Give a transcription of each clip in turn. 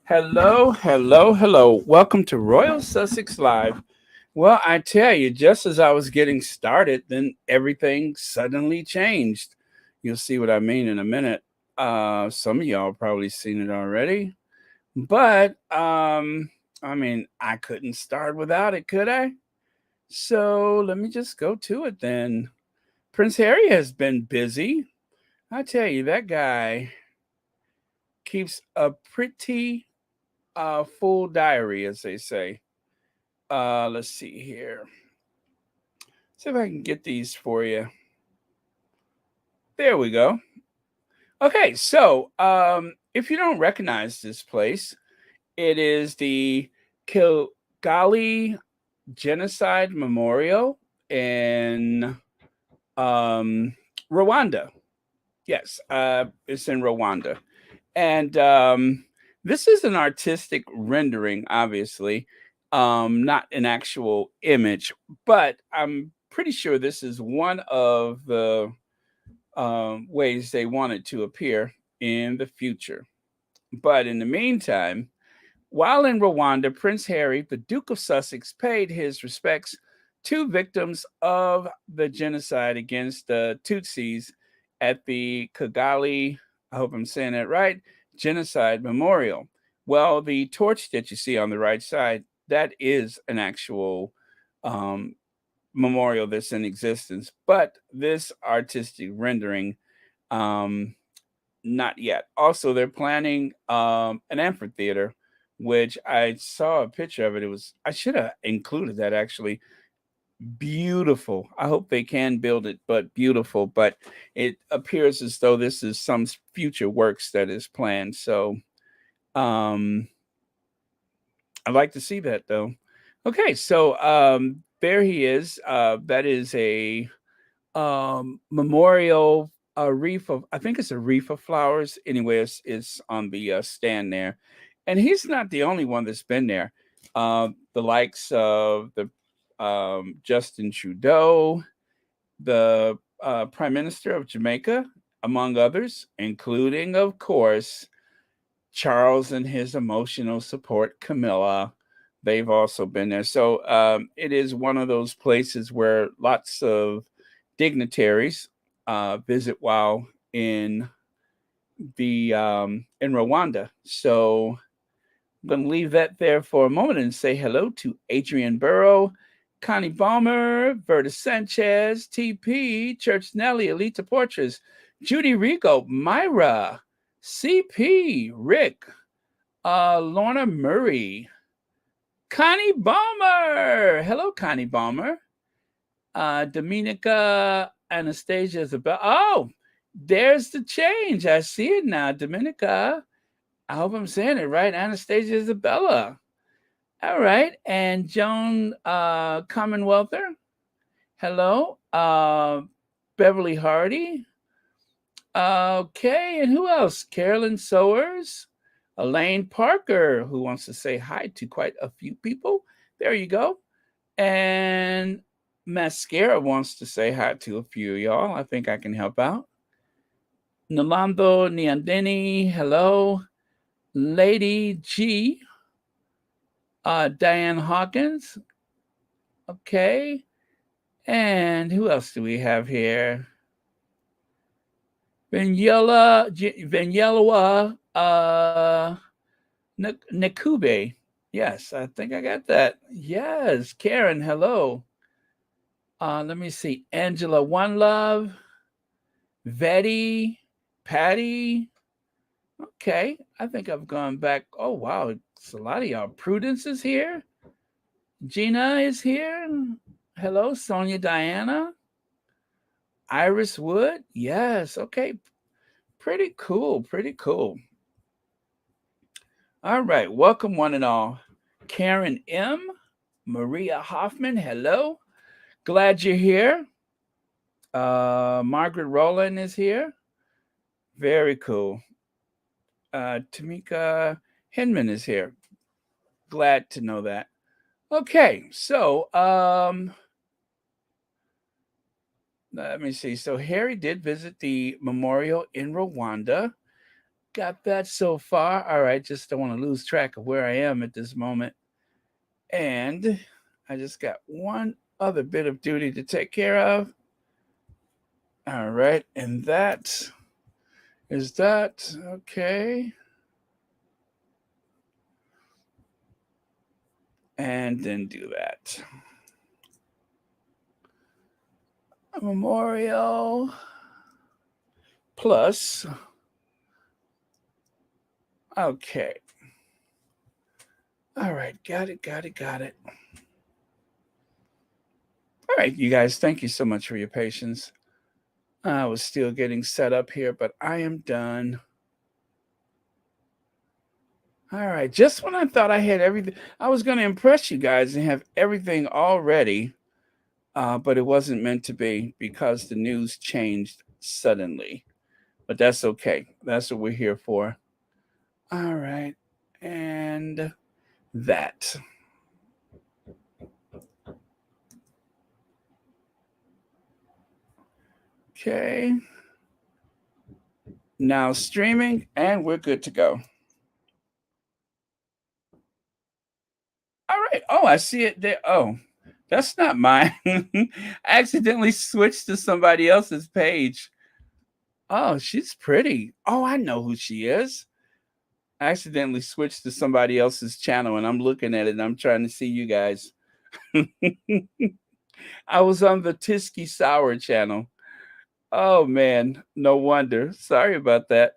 Hello, hello, hello. Welcome to Royal Sussex Live. Well, I tell you, just as I was getting started, then everything suddenly changed. You'll see what I mean in a minute. Some of y'all probably seen it already, but I mean, I couldn't start without it, could I? So let me just go to it then. Prince Harry has been busy. I tell you, that guy keeps a pretty full diary, as they say. Let's see here. See if I can get these for you. There we go. Okay, so if you don't recognize this place, it is the Kigali Genocide Memorial in Rwanda. Yes, it's in Rwanda. And this is an artistic rendering, obviously, not an actual image, but I'm pretty sure this is one of the ways they want it to appear in the future. But in the meantime, while in Rwanda, Prince Harry, the Duke of Sussex, paid his respects to victims of the genocide against the Tutsis at the Kigali, I hope I'm saying that right, Genocide Memorial. Well, the torch that you see on the right side, that is an actual um, memorial that's in existence, but this artistic rendering, um, not yet. Also, they're planning an amphitheater, which I saw a picture of it. It was, I should have included that actually. Beautiful. I hope they can build it, but beautiful. But it appears as though this is some future works that is planned. So um, I'd like to see that though. Okay, so there he is. That is a memorial, a wreath of, I think it's a wreath of flowers. Anyway, it's on the stand there, and he's not the only one that's been there. The likes of the Justin Trudeau, the Prime Minister of Jamaica, among others, including, of course, Charles and his emotional support, Camilla. They've also been there. So it is one of those places where lots of dignitaries visit while in Rwanda. So I'm going to leave that there for a moment and say hello to Adrian Burrow, Connie Balmer, Verta Sanchez, TP, Church Nelly, Alita Portres, Judy Rigo, Myra, CP, Rick, Lorna Murray, Connie Balmer. Hello, Connie Balmer. Dominica Anastasia Isabel. Oh, there's the change. I see it now. Dominica. I hope I'm saying it right. Anastasia Isabella. All right. And Joan Commonwealther. Hello. Beverly Hardy. Okay. And who else? Carolyn Sowers. Elaine Parker, who wants to say hi to quite a few people. There you go. And Mascara wants to say hi to a few of y'all. I think I can help out. Nalando Niandeni, hello. Lady G, Diane Hawkins, okay. And who else do we have here? Vinyela Nekube. Yes, I think I got that. Yes, Karen, hello. Let me see. Angela One Love, Vetty, Patty. Okay, I think I've gone back. Oh wow, it's a lot of y'all. Prudence is here. Gina is here. Hello, Sonia Diana. Iris Wood. Yes, okay. Pretty cool. Pretty cool. All right. Welcome, one and all. Karen M. Maria Hoffman. Hello. Glad you're here. Margaret Rowland is here. Very cool. Tamika Hinman is here. Glad to know that. Okay, so let me see. So Harry did visit the memorial in Rwanda. got that so far. All right, just don't want to lose track of where I am at this moment. And I just got one other bit of duty to take care of. All right, and that is that. Okay. And then do that. A memorial plus. Okay. All right, got it, got it, got it. All right, you guys, thank you so much for your patience. I was still getting set up here, but I am done. All right, just when I thought I had everything, I was going to impress you guys and have everything all ready, but it wasn't meant to be because the news changed suddenly. But that's okay. That's what we're here for. All right, and that. Okay. Now streaming, and we're good to go. All right. Oh, I see it there. Oh, that's not mine. I accidentally switched to somebody else's page. Oh, she's pretty. Oh, I know who she is. I accidentally switched to somebody else's channel and I'm looking at it and I'm trying to see you guys. I was on the Tisky Sour channel. Oh man, no wonder. Sorry about that.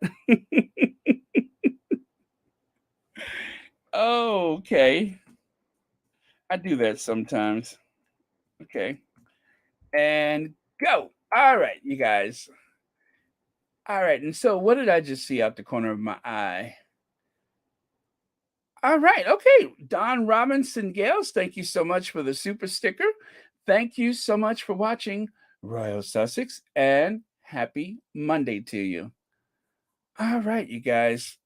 Okay. I do that sometimes. Okay. And go. All right, you guys. All right. And so what did I just see out the corner of my eye? All right. Okay. Don Robinson Gales, thank you so much for the super sticker. Thank you so much for watching Royal Sussex and happy Monday to you. All right, you guys.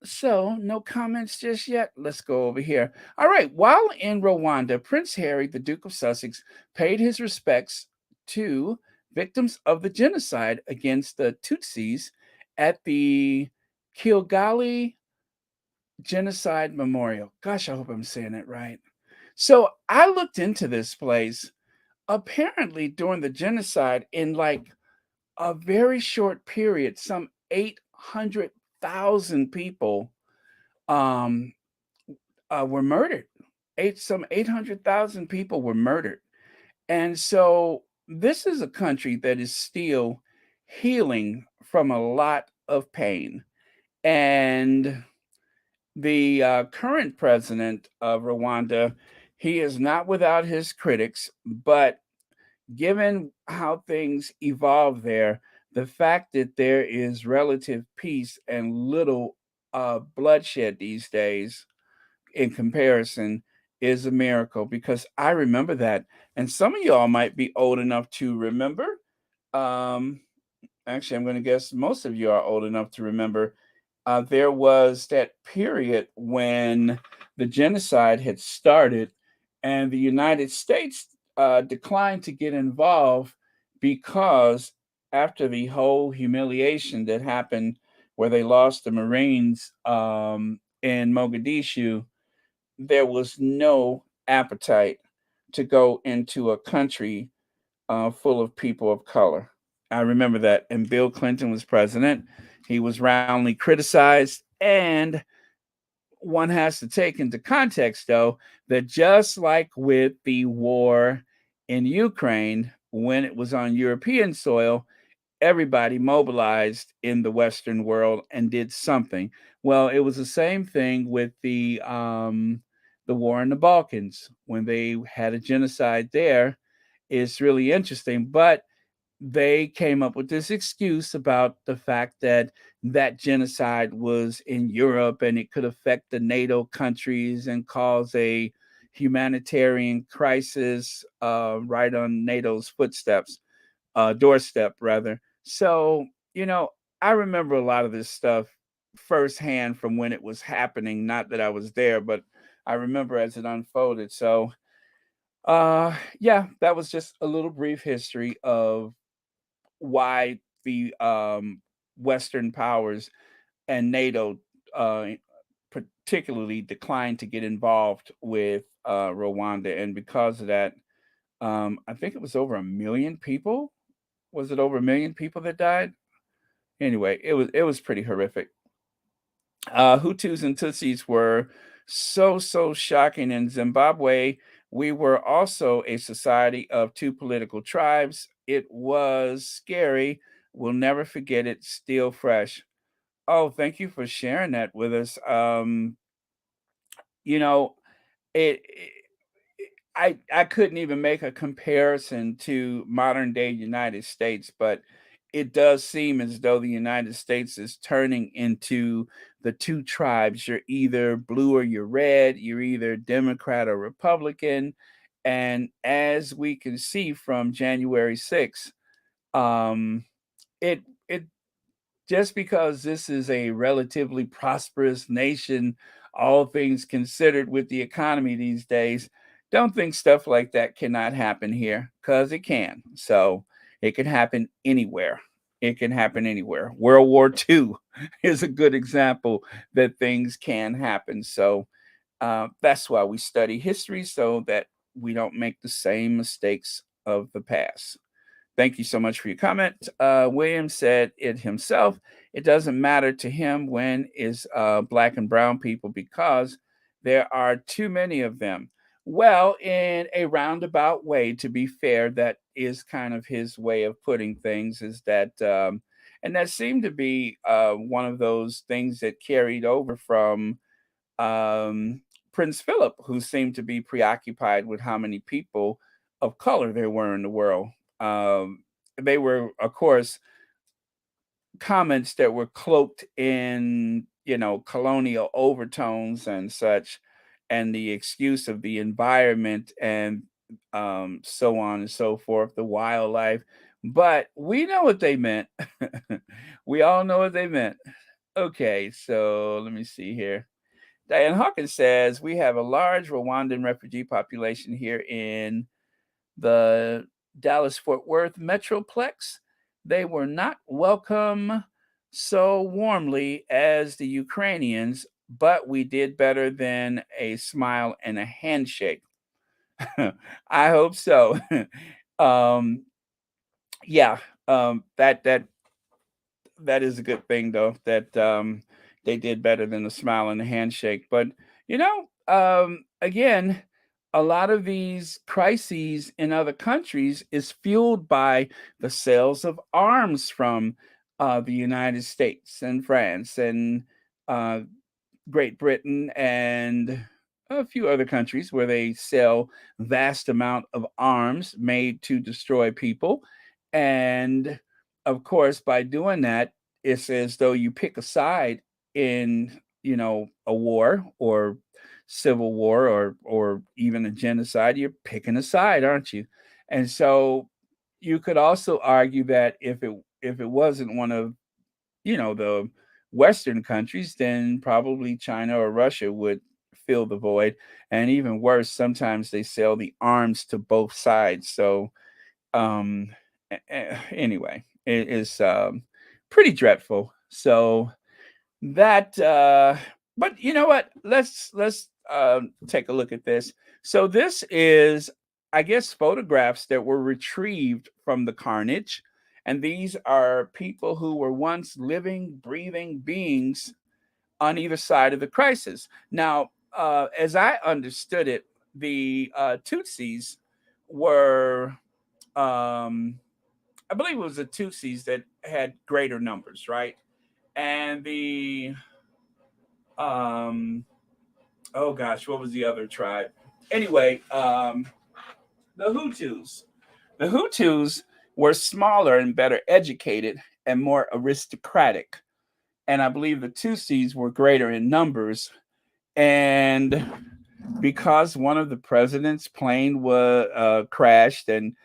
So, no comments just yet. Let's go over here. All right. While in Rwanda, Prince Harry, the Duke of Sussex, paid his respects to victims of the genocide against the Tutsis at the Kigali Genocide Memorial. Gosh, I hope I'm saying it right. So, I looked into this place. Apparently, during the genocide, in like a very short period, some 800,000 people um, were murdered. Some 800,000 people were murdered. And so this is a country that is still healing from a lot of pain. And the current president of Rwanda, he is not without his critics, but given how things evolve there, the fact that there is relative peace and little bloodshed these days in comparison is a miracle because I remember that. And some of y'all might be old enough to remember. Um, Actually, I'm going to guess most of you are old enough to remember. There was that period when the genocide had started, and the United States declined to get involved because after the whole humiliation that happened, where they lost the Marines in Mogadishu, there was no appetite to go into a country full of people of color. I remember that. And Bill Clinton was president. He was roundly criticized. And one has to take into context, though, that just like with the war in Ukraine, when it was on European soil, everybody mobilized in the Western world and did something. Well, it was the same thing with the war in the Balkans when they had a genocide there. It's really interesting, but they came up with this excuse about the fact that that genocide was in Europe and it could affect the NATO countries and cause a humanitarian crisis right on NATO's footsteps doorstep rather. So, you know, I remember a lot of this stuff firsthand from when it was happening. Not that I was there, but I remember as it unfolded. So, yeah, that was just a little brief history of why the Western powers and NATO, uh, particularly, declined to get involved with Rwanda, and because of that, I think it was over 1 million people. Was it over 1 million people that died? Anyway, it was pretty horrific. Hutus and Tutsis were so shocking in Zimbabwe. We were also a society of two political tribes. It was scary. We'll never forget it. Still fresh. Oh, thank you for sharing that with us. You know, it I couldn't even make a comparison to modern day United States, but it does seem as though the United States is turning into the two tribes. You're either blue or you're red, you're either Democrat or Republican. And as we can see from January 6th, um, it just because this is a relatively prosperous nation, all things considered with the economy these days, don't think stuff like that cannot happen here, because it can. So it can happen anywhere. It can happen anywhere. World War II is a good example that things can happen. So that's why we study history, so that we don't make the same mistakes of the past. Thank you so much for your comment. William said it himself. It doesn't matter to him when is black and brown people, because there are too many of them. Well, in a roundabout way, to be fair, that is kind of his way of putting things. Is that, and that seemed to be one of those things that carried over from um, Prince Philip, who seemed to be preoccupied with how many people of color there were in the world. They were, of course, comments that were cloaked in, colonial overtones and such, and the excuse of the environment and so on and so forth, the wildlife. But we know what they meant. We all know what they meant. Okay, so let me see here. Diane Hawkins says we have a large Rwandan refugee population here in the Dallas Fort Worth Metroplex. They were not welcome so warmly as the Ukrainians, but we did better than a smile and a handshake. I hope so. um, yeah, that is a good thing, though, that they did better than a smile and a handshake. But again, a lot of these crises in other countries is fueled by the sales of arms from the United States and France and uh, Great Britain and a few other countries, where they sell vast amount of arms made to destroy people. And of course, by doing that, it's as though you pick a side in, a war or civil war, or even a genocide. You're picking a side, aren't you? And so you could also argue that if it wasn't one of, the Western countries, then probably China or Russia would fill the void. And even worse, sometimes they sell the arms to both sides. So, um, anyway, it is pretty dreadful. So that, but you know what? Let's take a look at this. So this is, I guess, photographs that were retrieved from the carnage, and these are people who were once living, breathing beings on either side of the crisis. Now, as I understood it, the Tutsis were, I believe it was the Tutsis that had greater numbers, right? And the um oh gosh, what was the other tribe? Anyway, the Hutus. The Hutus were smaller and better educated and more aristocratic. And I believe the Tutsis were greater in numbers. And because one of the president's plane was crashed, and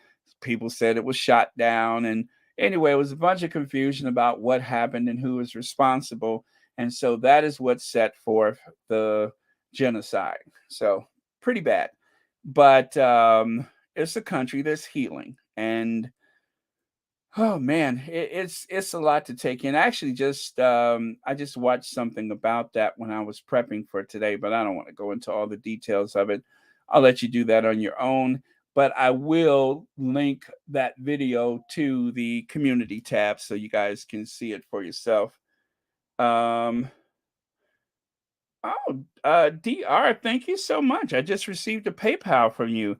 people said it was shot down, and anyway, it was a bunch of confusion about what happened and who was responsible, and so that is what set forth the genocide. So pretty bad, but it's a country that's healing, and Oh man, it's a lot to take in. Actually, I just watched something about that when I was prepping for today, but I don't want to go into all the details of it. I'll let you do that on your own. But I will link that video to the community tab so you guys can see it for yourself. Um, DR, thank you so much. I just received a PayPal from you.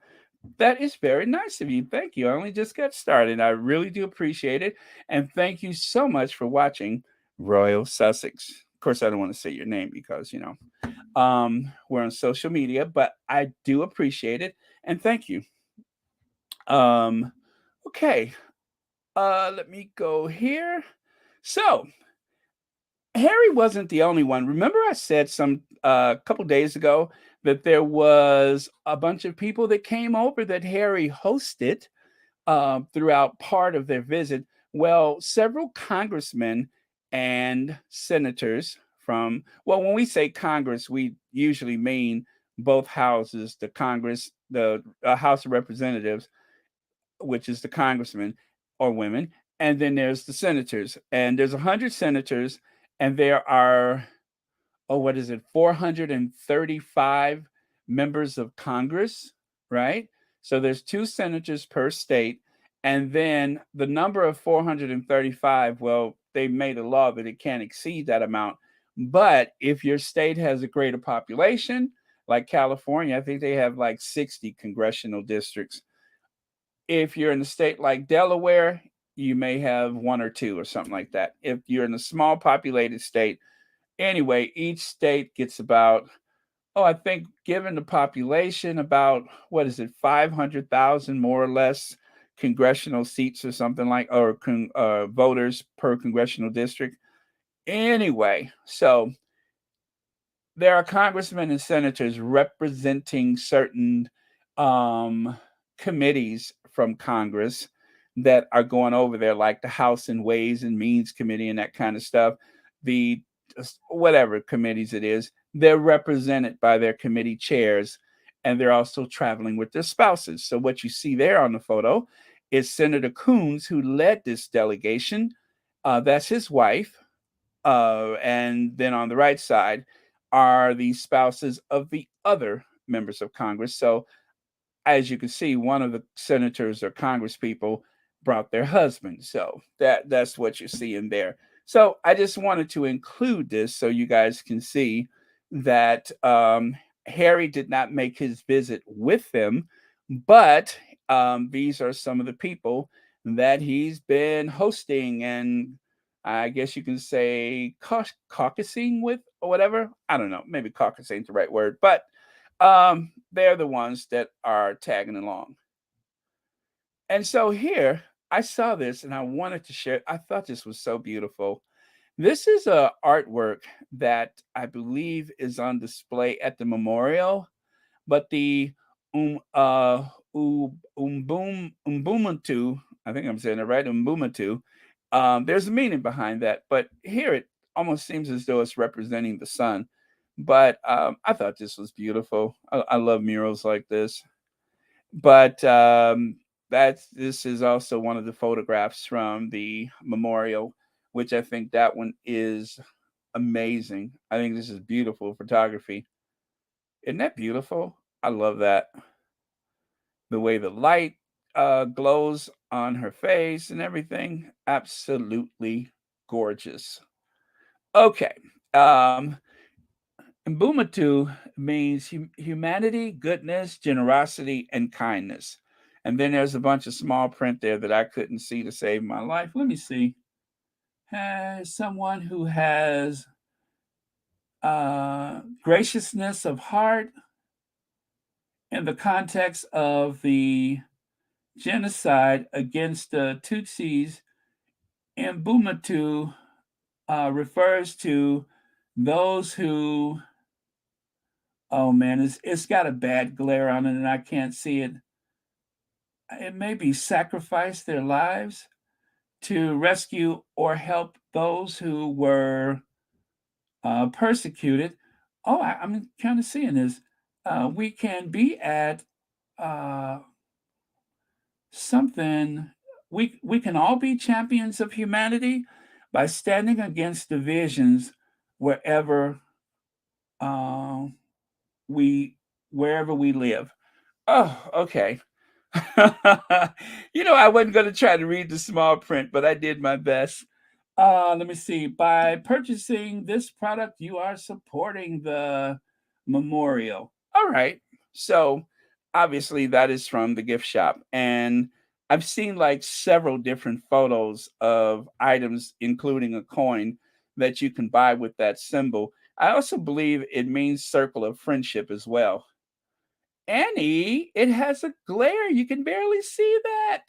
That is very nice of you. Thank you. I only just got started. I really do appreciate it. And thank you so much for watching Royal Sussex. Of course, I don't want to say your name because, we're on social media, but I do appreciate it. And thank you. Um, okay. Let me go here. So, Harry wasn't the only one. Remember, I said some couple days ago that there was a bunch of people that came over that Harry hosted throughout part of their visit. Well, several congressmen and senators from, well, when we say Congress, we usually mean both houses, the Congress, the House of Representatives, which is the congressmen or women, and then there's the senators. And there's 100 senators, and there are, oh, what is it, 435 members of Congress, right? So there's two senators per state. And then the number of 435, well, they made a law that it can't exceed that amount. But if your state has a greater population, like California, I think they have like 60 congressional districts. If you're in a state like Delaware, you may have one or two or something like that. If you're in a small populated state, anyway, each state gets about, oh, I think given the population, about what is it, 500,000 more or less congressional seats or something like, or voters per congressional district. Anyway, so there are congressmen and senators representing certain um, committees from Congress that are going over there, like the House and Ways and Means Committee and that kind of stuff. The whatever committees it is, they're represented by their committee chairs, and they're also traveling with their spouses. So what you see there on the photo is Senator Coons, who led this delegation. That's his wife, and then on the right side are the spouses of the other members of Congress. So, as you can see, one of the senators or Congress people brought their husband. So that's what you see in there. So I just wanted to include this so you guys can see that Harry did not make his visit with them, but these are some of the people that he's been hosting and I guess you can say caucusing with or whatever. I don't know. Maybe caucusing ain't the right word, but they're the ones that are tagging along. And so here, I saw this and I wanted to share. I thought this was so beautiful. This is a artwork that I believe is on display at the memorial, but the Ubuntu, I think I'm saying it right, Ubuntu. There's a meaning behind that, but here it almost seems as though it's representing the sun. But I thought this was beautiful. I love murals like this. But this is also one of the photographs from the memorial, which I think that one is amazing. I think this is beautiful photography. Isn't that beautiful? I love that. The way the light glows on her face and everything. Absolutely gorgeous. Okay. Um, Mbumatu means humanity, goodness, generosity, and kindness. And then there's a bunch of small print there that I couldn't see to save my life. Let me see. Has someone who has graciousness of heart in the context of the genocide against the Tutsis, Mbumatu refers to those who, oh man, it's got a bad glare on it and I can't see it. It may be sacrificed their lives to rescue or help those who were persecuted. Oh, I'm kind of seeing this. We can be at uh, something. We can all be champions of humanity by standing against divisions wherever uh, we wherever we live. Oh, okay. I wasn't going to try to read the small print, but I did my best. Let me see. By purchasing this product, you are supporting the memorial. All right. So obviously that is from the gift shop. And I've seen like several different photos of items, including a coin that you can buy with that symbol. I also believe it means circle of friendship as well. Annie, it has a glare. You can barely see that.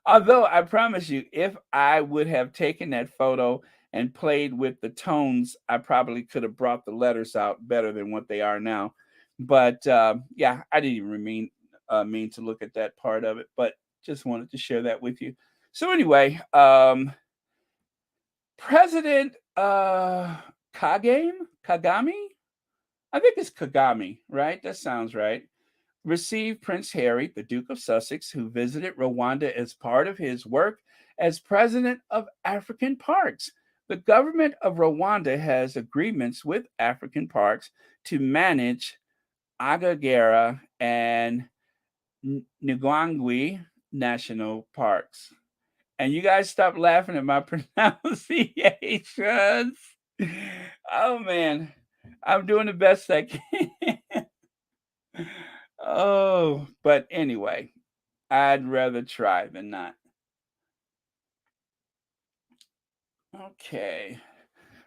Although I promise you, if I would have taken that photo and played with the tones, I probably could have brought the letters out better than what they are now. But yeah, I didn't even mean to look at that part of it, but just wanted to share that with you. So anyway, President Kagame, I think it's Kagame, right? That sounds right. Received Prince Harry, the Duke of Sussex, who visited Rwanda as part of his work as president of African parks. The government of Rwanda has agreements with African parks to manage Agagera and Ngwangwi national parks. And you guys stop laughing at my pronunciations. Oh man, I'm doing the best I can. Oh, but anyway, I'd rather try than not. Okay.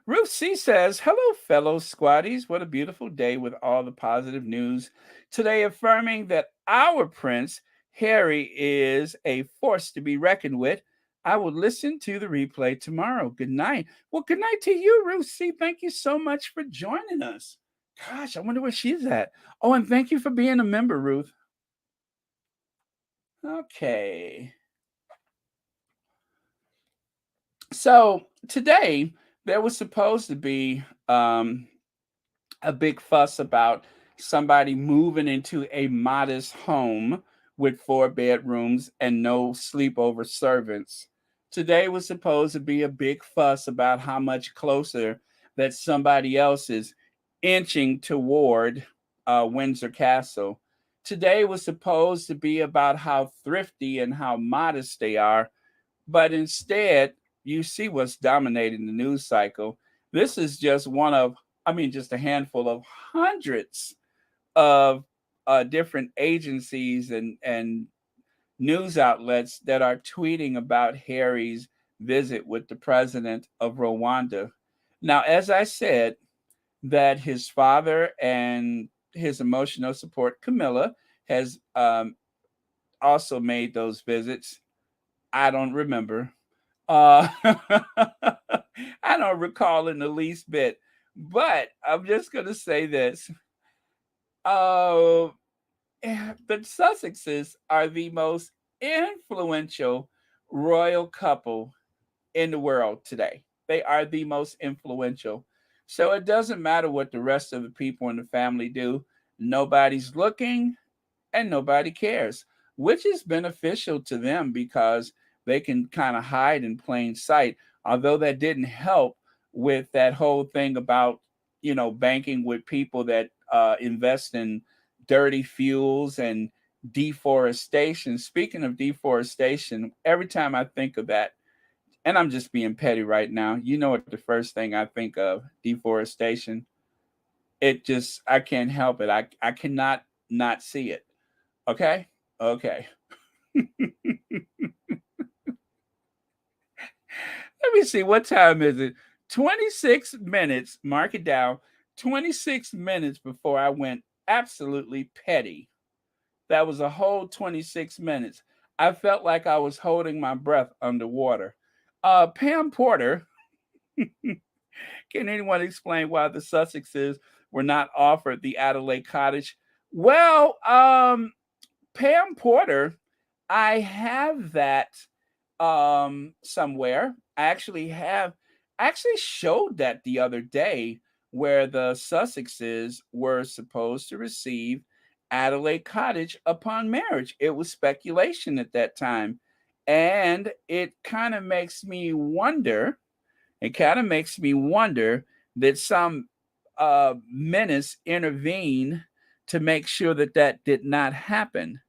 Ruth C says, "Hello, fellow squatties. What a beautiful day with all the positive news today, affirming that our prince, Harry, is a force to be reckoned with. I will listen to the replay tomorrow. Good night." Well, good night to you, Ruth C. Thank you so much for joining us. Gosh, I wonder where she's at. Oh, and thank you for being a member, Ruth. Okay. So today there was supposed to be a big fuss about somebody moving into a modest home with 4 bedrooms and no sleepover servants. Today was supposed to be a big fuss about how much closer that somebody else is inching toward Windsor Castle. Today was supposed to be about how thrifty and how modest they are, but instead, you see what's dominating the news cycle. This is just one of, I mean, just a handful of hundreds of different agencies and news outlets that are tweeting about Harry's visit with the president of Rwanda. Now, as I said, that his father and his emotional support, Camilla, has also made those visits. I don't remember. Uh, I don't recall in the least bit, but I'm just going to say this. Uh, the Sussexes are the most influential royal couple in the world today. They are the most influential. So it doesn't matter what the rest of the people in the family do. Nobody's looking, and nobody cares, which is beneficial to them because they can kind of hide in plain sight. Although that didn't help with that whole thing about, banking with people that invest in dirty fuels and deforestation. Speaking of deforestation, every time I think of that, and I'm just being petty right now, you know what the first thing I think of? Deforestation. I can't help it. I cannot not see it. Okay? Okay. Let me see. What time is it? 26 minutes. Mark it down. 26 minutes before I went absolutely petty. That was a whole 26 minutes. I felt like I was holding my breath underwater. Pam Porter, can anyone explain why the Sussexes were not offered the Adelaide Cottage? Well, Pam Porter, I have that somewhere. I actually showed that the other day where the Sussexes were supposed to receive Adelaide Cottage upon marriage. It was speculation at that time. And it kind of makes me wonder, that some menace intervene to make sure that that did not happen.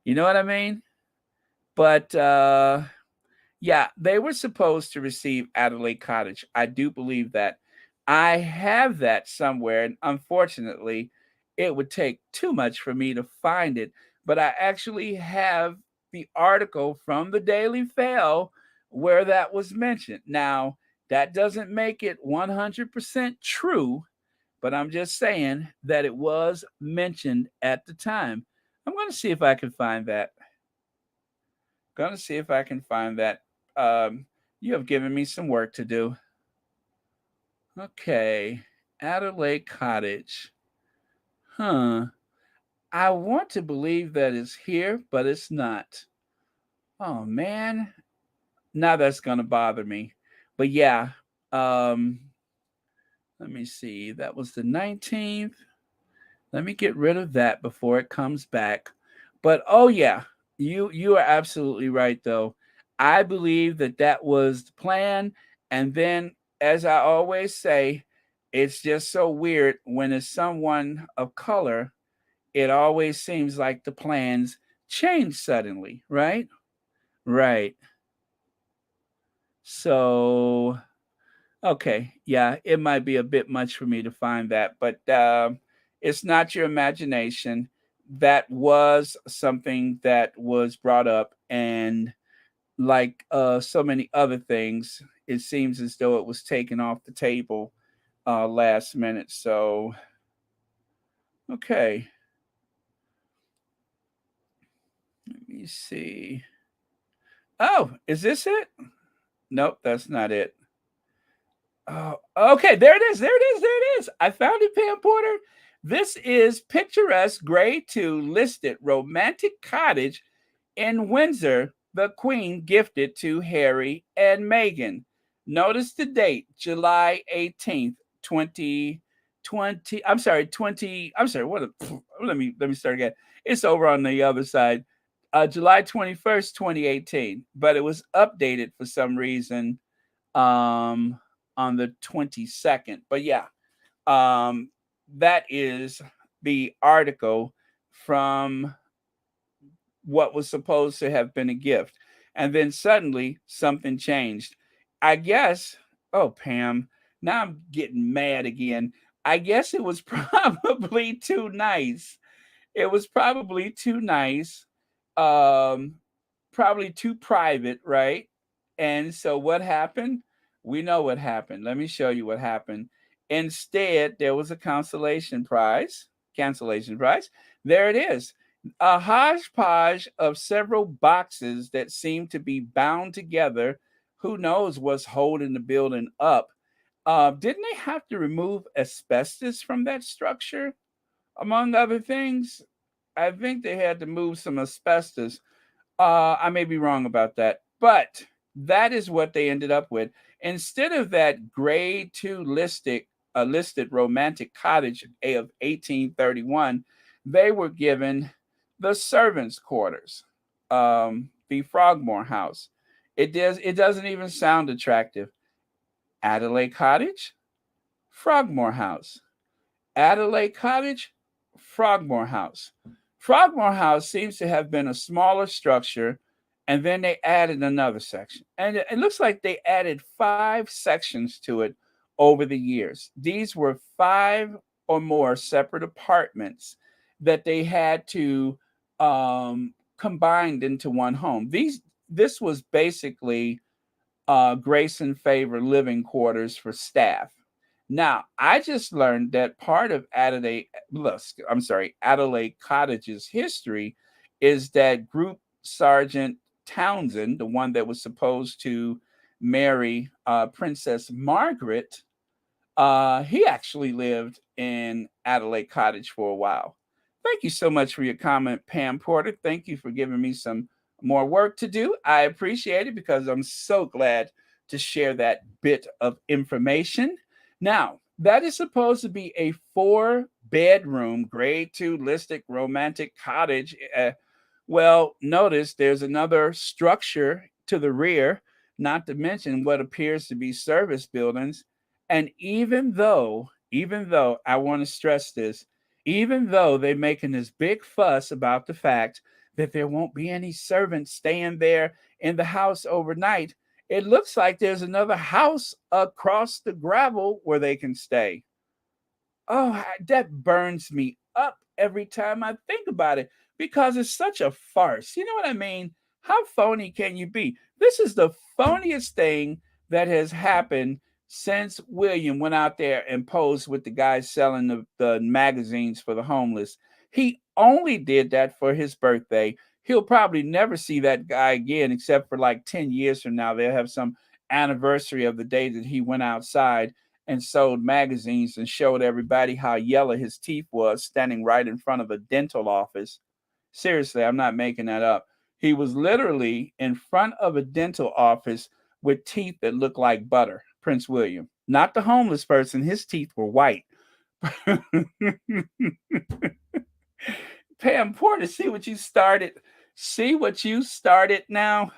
You know what I mean? But yeah, they were supposed to receive Adelaide Cottage. I do believe that. I have that somewhere, and unfortunately, it would take too much for me to find it. But I actually have the article from the Daily Fail where that was mentioned. Now, that doesn't make it 100% true, but I'm just saying that it was mentioned at the time. I'm going to see if I can find that. Gonna see if I can find that. Um, you have given me some work to do. Okay, Adelaide Cottage. Huh. I want to believe that it's here, but it's not. Oh man. Now that's gonna bother me. But yeah. Um, let me see. That was the 19th. Let me get rid of that before it comes back. But oh yeah, you are absolutely right though. I believe that that was the plan. And then, as I always say, it's just so weird when it's someone of color. It always seems like the plans change suddenly, right? Right. So okay, yeah, it might be a bit much for me to find that, but it's not your imagination. That was something that was brought up, and like so many other things, it seems as though it was taken off the table last minute. So, okay, let me see. Oh, is this it? Nope, that's not it. Oh, okay. There it is. There it is. There it is. I found it, Pam Porter. This is picturesque grade two listed romantic cottage in Windsor, the Queen gifted to Harry and Meghan. Notice the date, July 18th, 2020. I'm sorry, 20. I'm sorry, what? Let me start again. It's over on the other side. July 21st, 2018. But it was updated for some reason um on the 22nd. But yeah, um that is the article from what was supposed to have been a gift. And then suddenly something changed. I guess, oh Pam, now I'm getting mad again. I guess it was probably too nice. It was probably too nice. Um Probably too private, right? And so what happened? We know what happened. Let me show you what happened. Instead, there was a consolation prize, cancellation prize. There it is. A hodgepodge of several boxes that seem to be bound together. Who knows what's holding the building up? Didn't they have to remove asbestos from that structure, among other things? I think they had to move some asbestos. I may be wrong about that, but that is what they ended up with. Instead of that grade two listed romantic cottage of 1831, they were given the servants' quarters, the Frogmore House. It doesn't even sound attractive. Adelaide Cottage, Frogmore House. Adelaide Cottage, Frogmore House. Frogmore House seems to have been a smaller structure, and then they added another section. And it looks like they added 5 sections to it over the years. These were 5 or more separate apartments that they had to combined into one home. This was basically grace and favor living quarters for staff. Now, I just learned that part of Adelaide Cottage's history is that Group Sergeant Townsend, the one that was supposed to marry Princess Margaret, he actually lived in Adelaide Cottage for a while. Thank you so much for your comment, Pam Porter. Thank you for giving me some more work to do. I appreciate it because I'm so glad to share that bit of information. Now, that is supposed to be a 4 bedroom, grade two listed romantic cottage. Well, notice there's another structure to the rear, not to mention what appears to be service buildings. And even though I want to stress this, even though they're making this big fuss about the fact that there won't be any servants staying there in the house overnight, it looks like there's another house across the gravel where they can stay. Oh, that burns me up every time I think about it because it's such a farce. You know what I mean? How phony can you be? This is the phoniest thing that has happened since William went out there and posed with the guys selling the magazines for the homeless. He only did that for his birthday. He'll probably never see that guy again, except for like 10 years from now. They'll have some anniversary of the day that he went outside and sold magazines and showed everybody how yellow his teeth was standing right in front of a dental office. Seriously, I'm not making that up. He was literally in front of a dental office with teeth that looked like butter. Prince William, not the homeless person, his teeth were white. Pam Porter, see what you started. See what you started now.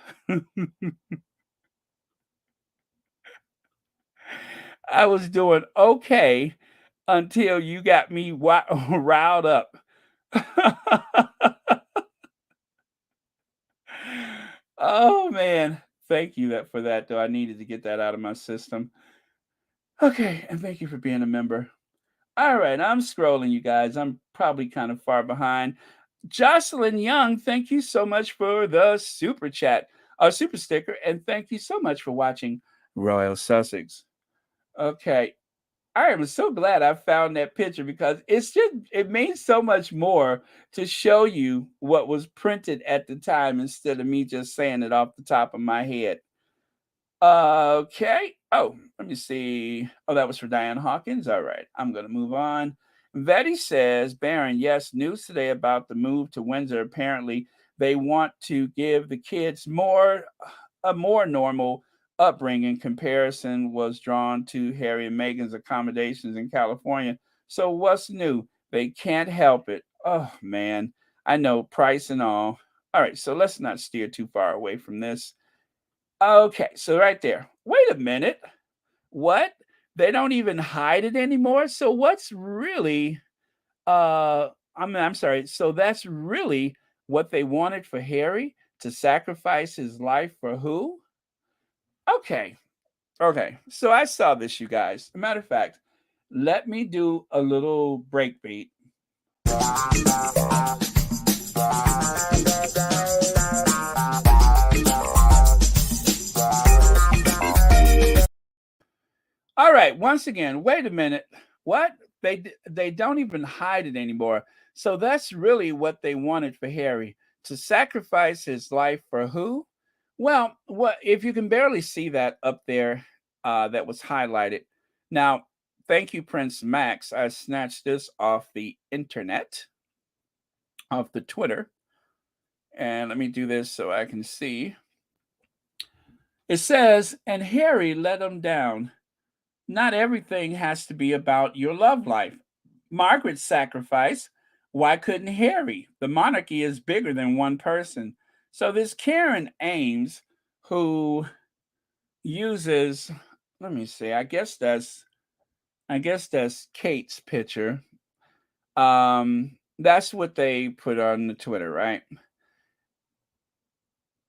I was doing okay until you got me riled up. Oh man, thank you for that though. I needed to get that out of my system. Okay, and thank you for being a member. All right, I'm scrolling, you guys. I'm probably kind of far behind. Jocelyn Young, thank you so much for the super chat, super sticker, and thank you so much for watching Royal Sussex. Okay, I am so glad I found that picture because it means so much more to show you what was printed at the time instead of me just saying it off the top of my head. Okay. Oh, let me see. Oh, that was for Diane Hawkins. All right. I'm going to move on. Betty says, Baron, yes, news today about the move to Windsor. Apparently, they want to give the kids a more normal upbringing. Comparison was drawn to Harry and Meghan's accommodations in California. So what's new? They can't help it. Oh man, I know price and all. All right, so let's not steer too far away from this. Okay, so right there. Wait a minute. What? They don't even hide it anymore? So what's really I'm sorry. So that's really what they wanted for Harry to sacrifice his life for who? Okay. Okay. So I saw this, you guys. A matter of fact, let me do a little breakbeat. All right, once again, wait a minute. What? They don't even hide it anymore. So that's really what they wanted for Harry to sacrifice his life for who? Well, what if you can barely see that up there that was highlighted. Now, thank you Prince Max. I snatched this off the internet, off the Twitter. And let me do this so I can see. It says, "And Harry let him down. Not everything has to be about your love life. Margaret's sacrifice. Why couldn't Harry? The monarchy is bigger than one person." So this Karen Ames, who uses, let me see, I guess that's Kate's picture. That's what they put on the Twitter, right?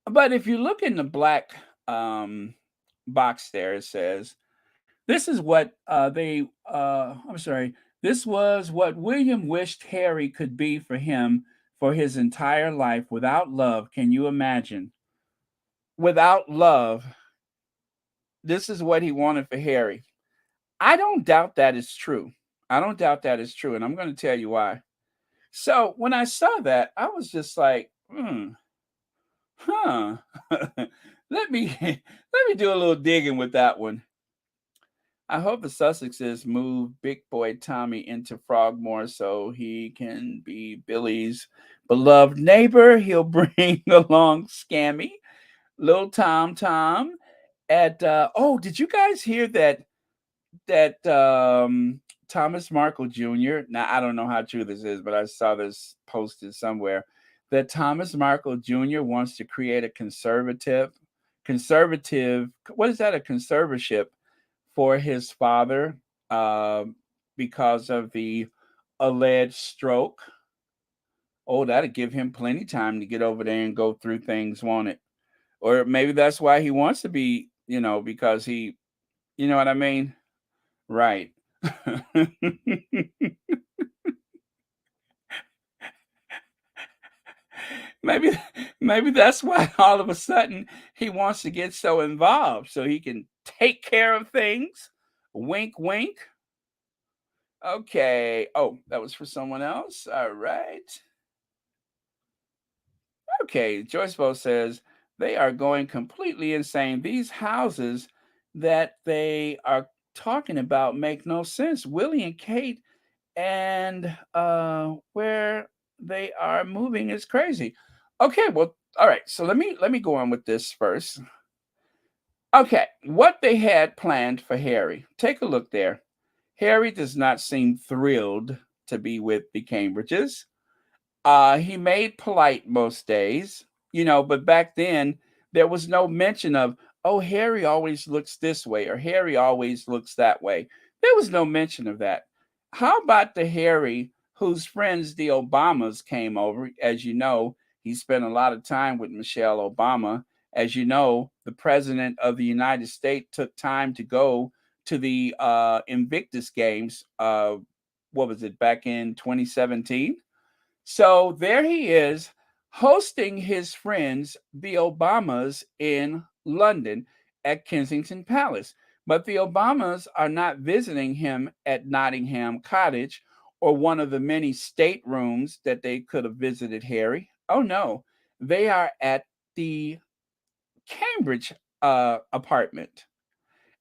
But if you look in the black box there, it says this is what I'm sorry. This was what William wished Harry could be for him for his entire life without love. Can you imagine? Without love, this is what he wanted for Harry. I don't doubt that is true. I don't doubt that is true. And I'm going to tell you why. So when I saw that, I was just like, huh. Let me do a little digging with that one. I hope the Sussexes move Big Boy Tommy into Frogmore so he can be Billy's beloved neighbor. He'll bring along Scammy, Little Tom Tom. Did you guys hear that Thomas Markle Jr. Now I don't know how true this is, but I saw this posted somewhere that Thomas Markle Jr. wants to create a conservative. What is that? A conservatorship for his father, um, because of the alleged stroke. Oh, that'd give him plenty time to get over there and go through things, won't it? Or maybe that's why he wants to be, because you know what I mean? Right. maybe maybe that's why all of a sudden he wants to get so involved so he can take care of things. Wink wink. Okay. Oh, that was for someone else. All right. Okay, Joycebo says they are going completely insane. These houses that they are talking about make no sense. Willie and Kate, and where they are moving is crazy. Okay, well, all right. So let me go on with this first. Okay, what they had planned for Harry. Take a look there. Harry does not seem thrilled to be with the Cambridges. He made polite most days, but back then there was no mention of, oh, Harry always looks this way or Harry always looks that way. There was no mention of that. How about the Harry whose friends, the Obamas, came over? As you know, he spent a lot of time with Michelle Obama. As you know, the president of the United States took time to go to the Invictus games. What was it, back in 2017? So there he is hosting his friends, the Obamas, in London at Kensington Palace. But the Obamas are not visiting him at Nottingham Cottage or one of the many staterooms that they could have visited Harry. Oh no, they are at the Cambridge apartment.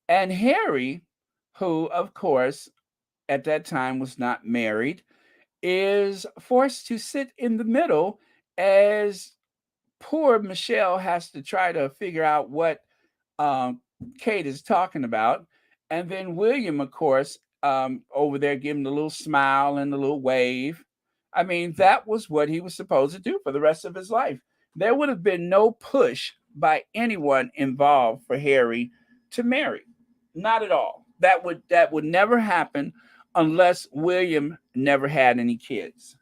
And Harry, who, of course, at that time was not married, is forced to sit in the middle as poor Michelle has to try to figure out what um, Kate is talking about. And then William, of course, over there giving the little smile and the little wave. I mean, that was what he was supposed to do for the rest of his life. There would have been no push by anyone involved for Harry to marry. Not at all. That would never happen unless William never had any kids.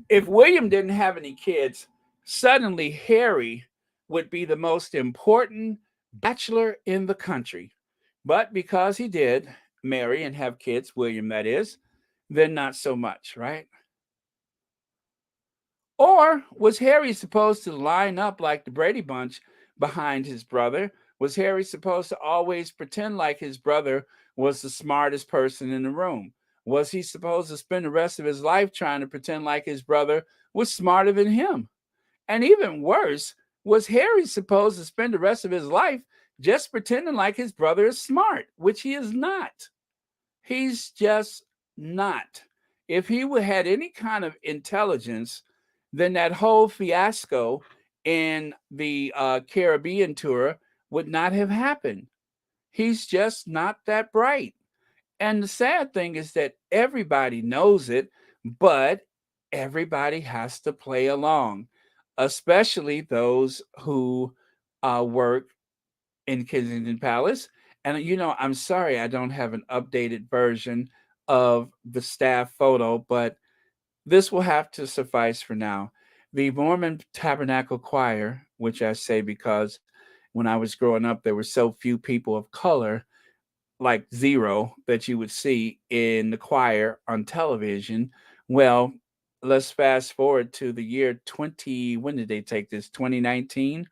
If William didn't have any kids, suddenly Harry would be the most important bachelor in the country. But because he did marry and have kids, William that is, then not so much, right? Or was Harry supposed to line up like the Brady Bunch behind his brother? Was Harry supposed to always pretend like his brother was the smartest person in the room? Was he supposed to spend the rest of his life trying to pretend like his brother was smarter than him? And even worse, was Harry supposed to spend the rest of his life just pretending like his brother is smart, which he is not? He's just not. If he would had any kind of intelligence, then that whole fiasco in the Caribbean tour would not have happened. He's just not that bright. And the sad thing is that everybody knows it, but everybody has to play along, especially those who work in Kensington Palace. And I'm sorry I don't have an updated version of the staff photo, but this will have to suffice for now. The Mormon Tabernacle Choir, which I say because when I was growing up, there were so few people of color, like zero, that you would see in the choir on television. Well, let's fast forward to the year 20. When did they take this? 2019.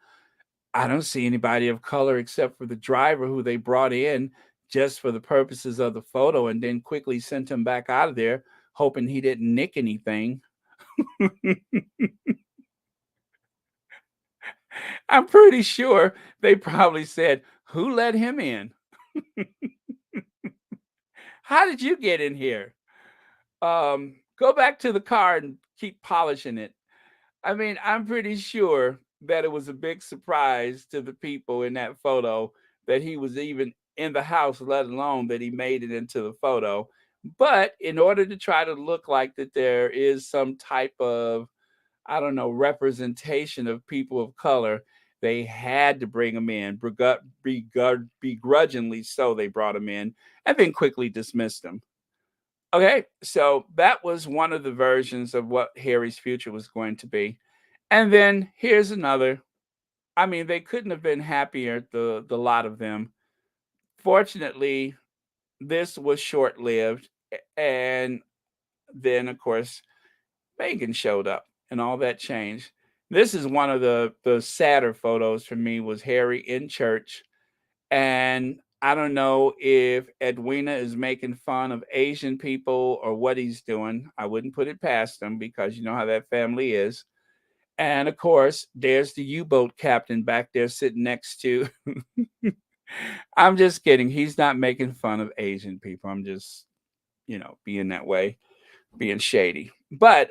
I don't see anybody of color except for the driver who they brought in just for the purposes of the photo and then quickly sent him back out of there, hoping he didn't nick anything. I'm pretty sure they probably said, "Who let him in? How did you get in here? Go back to the car and keep polishing it." I mean, I'm pretty sure that it was a big surprise to the people in that photo that he was even in the house, let alone that he made it into the photo. But in order to try to look like that there is some type of, I don't know, representation of people of color, they had to bring him in. Begrudgingly so, they brought him in and then quickly dismissed him. Okay, so that was one of the versions of what Harry's future was going to be. And then here's another. I mean, they couldn't have been happier, the lot of them. Fortunately, this was short-lived, and then of course Meghan showed up and all that changed. This is one of the sadder photos for me was Harry in church, and I don't know if Edwina is making fun of Asian people or what he's doing. I wouldn't put it past him because you know how that family is. And of course, there's the U-boat captain back there sitting next to. I'm just kidding. He's not making fun of Asian people. I'm just, being that way, being shady. But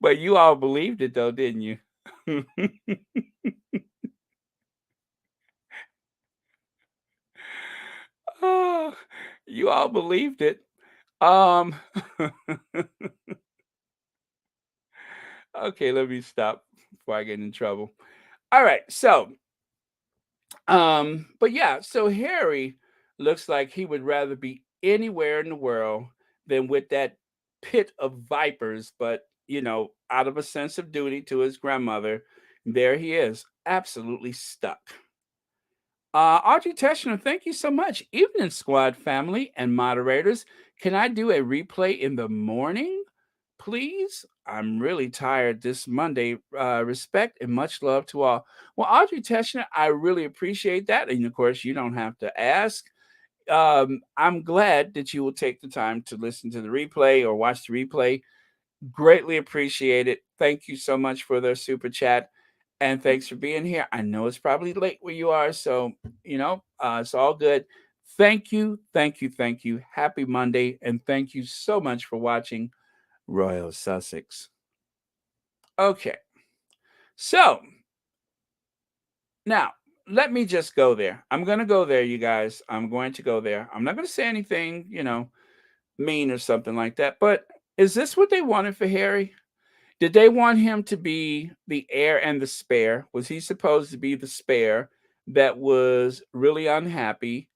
but you all believed it though, didn't you? Oh, you all believed it. Um okay, let me stop before I get in trouble. All right, so but yeah, so Harry looks like he would rather be anywhere in the world than with that pit of vipers, but out of a sense of duty to his grandmother, there he is, absolutely stuck. Audrey Teschner, thank you so much. Evening Squad family and moderators. Can I do a replay in the morning, please? I'm really tired this Monday. Respect and much love to all. Well, Audrey Teschner, I really appreciate that. And of course, you don't have to ask. I'm glad that you will take the time to listen to the replay or watch the replay. Greatly appreciate it. Thank you so much for the super chat. And thanks for being here. I know it's probably late where you are, so it's all good. Thank you, thank you, thank you. Happy Monday, and thank you so much for watching Royal Sussex. Okay, so now let me just go there. I'm going to go there, you guys. I'm going to go there. I'm not going to say anything, mean or something like that. But is this what they wanted for Harry? Did they want him to be the heir and the spare? Was he supposed to be the spare that was really unhappy,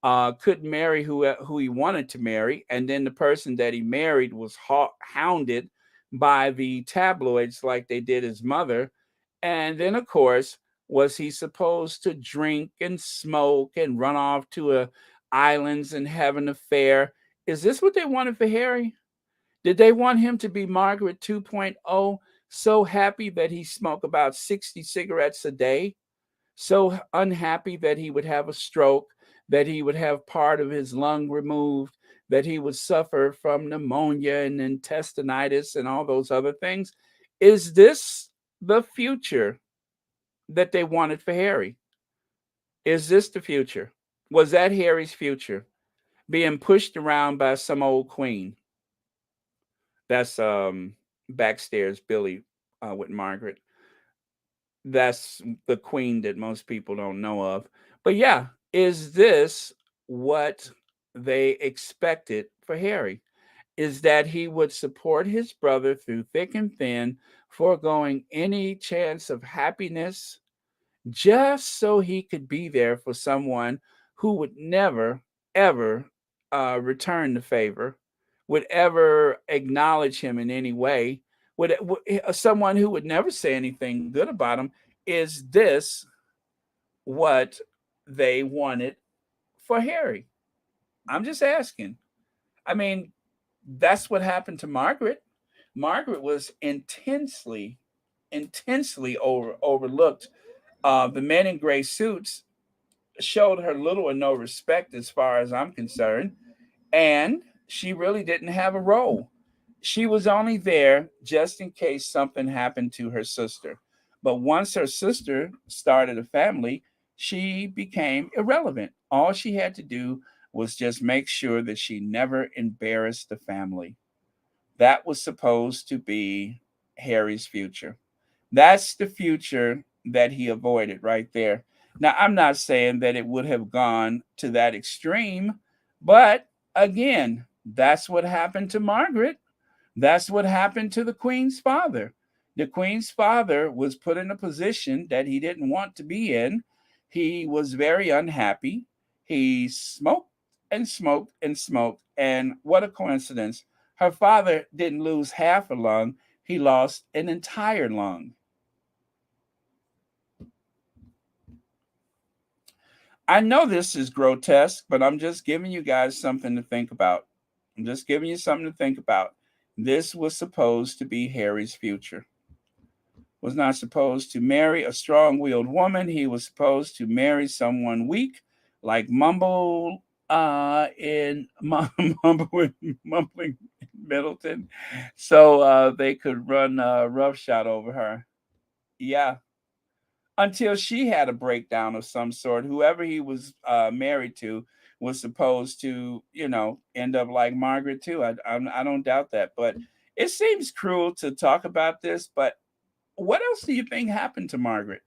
couldn't marry who he wanted to marry, and then the person that he married was hounded by the tabloids like they did his mother? And then, of course, was he supposed to drink and smoke and run off to islands and have an affair? Is this what they wanted for Harry? Did they want him to be Margaret 2.0, so happy that he smoked about 60 cigarettes a day, so unhappy that he would have a stroke, that he would have part of his lung removed, that he would suffer from pneumonia and intestinitis and all those other things? Is this the future that they wanted for Harry? Is this the future? Was that Harry's future? Being pushed around by some old queen? That's Backstairs Billy with Margaret. That's the queen that most people don't know of. But yeah, is this what they expected for Harry? Is that he would support his brother through thick and thin, foregoing any chance of happiness just so he could be there for someone who would never, ever return the favor, would ever acknowledge him in any way, someone who would never say anything good about him? Is this what they wanted for Harry? I'm just asking. I mean, that's what happened to Margaret. Margaret was intensely overlooked. The men in gray suits showed her little or no respect as far as I'm concerned, and she really didn't have a role. She was only there just in case something happened to her sister. But once her sister started a family, she became irrelevant. All she had to do was just make sure that she never embarrassed the family. That was supposed to be Harry's future. That's the future that he avoided right there. Now, I'm not saying that it would have gone to that extreme, but again, that's what happened to Margaret. That's what happened to the Queen's father. The Queen's father was put in a position that he didn't want to be in. He was very unhappy. He smoked and smoked and smoked. And what a coincidence. Her father didn't lose half a lung, he lost an entire lung. I know this is grotesque, but I'm just giving you guys something to think about. I'm just giving you something to think about. This was supposed to be Harry's future. Was not supposed to marry a strong-willed woman. He was supposed to marry someone weak, like Mumble in Mumbling Middleton, so they could run roughshod over her. Yeah, until she had a breakdown of some sort. Whoever he was married to was supposed to, end up like Margaret too. I don't doubt that, but it seems cruel to talk about this. But what else do you think happened to Margaret?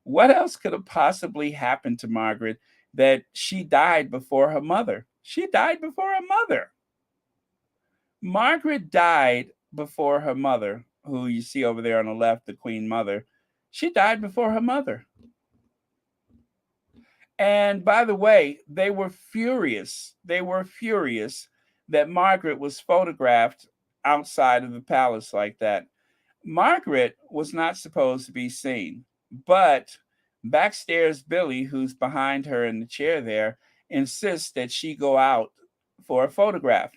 What else could have possibly happened to Margaret that she died before her mother? She died before her mother. Margaret died before her mother, who you see over there on the left, the Queen Mother. She died before her mother. And by the way, they were furious. They were furious that Margaret was photographed outside of the palace like that. Margaret was not supposed to be seen, but backstairs Billy, who's behind her in the chair there, insists that she go out for a photograph.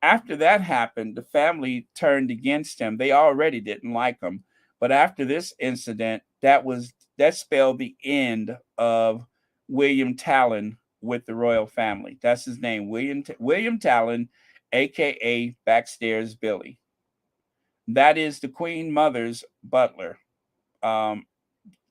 After that happened, the family turned against him. They already didn't like him, but after this incident, that spelled the end of William Talon with the royal family. That's his name, William Talon, aka Backstairs Billy. That is the Queen Mother's butler. Um,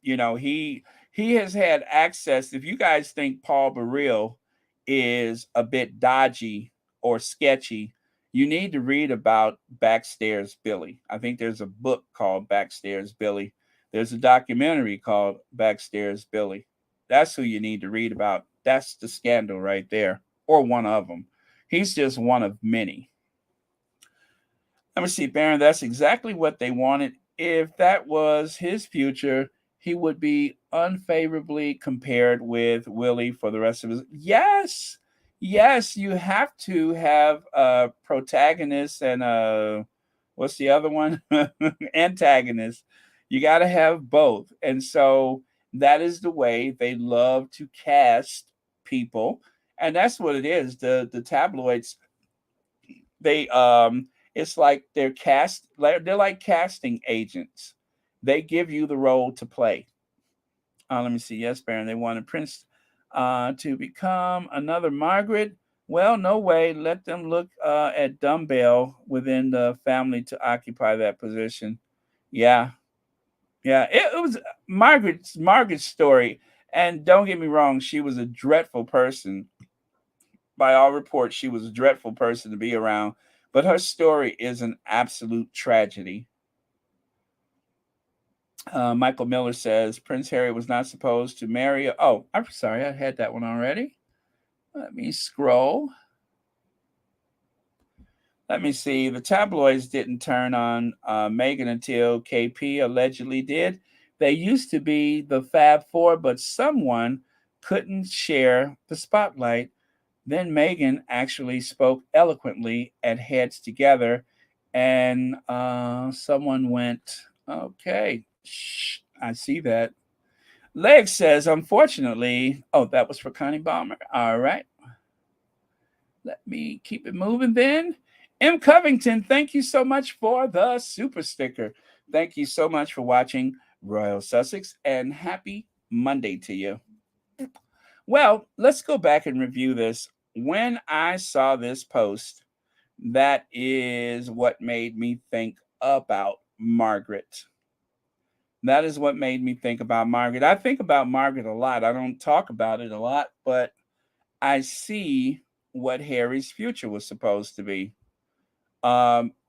he has had access. If you guys think Paul Burrell is a bit dodgy or sketchy, you need to read about Backstairs Billy. I think there's a book called Backstairs Billy. There's a documentary called Backstairs Billy. That's who you need to read about. That's the scandal right there, or one of them. He's just one of many. Let me see, Baron. That's exactly what they wanted. If that was his future, he would be unfavorably compared with Willie for the rest of his. Yes, yes, you have to have a protagonist and a what's the other one? Antagonist. You got to have both, and so that is the way they love to cast people, and that's what it is. The tabloids, they it's like they're like casting agents. They give you the role to play. Let me see. Yes, Baron. They wanted Prince to become another Margaret. Well, no way. Let them look at Dumbbell within the family to occupy that position. Yeah, yeah. It was Margaret's story. And don't get me wrong, she was a dreadful person. By all reports, she was a dreadful person to be around, but her story is an absolute tragedy. Michael Miller says Prince Harry was not supposed to marry. Oh, I'm sorry, I had that one already. Let me scroll. Let me see. The tabloids didn't turn on Meghan until KP allegedly did. They used to be the Fab Four, but someone couldn't share the spotlight. Then Meghan actually spoke eloquently at Heads Together, and someone went, okay, shh, I see that. Leg says, unfortunately, oh, that was for Connie Balmer. All right. Let me keep it moving then. M. Covington, thank you so much for the super sticker. Thank you so much for watching Royal Sussex, and happy Monday to you. Well, let's go back and review this. When I saw this post, that is what made me think about Margaret. That is what made me think about Margaret. I think about Margaret a lot. I don't talk about it a lot, but I see what Harry's future was supposed to be.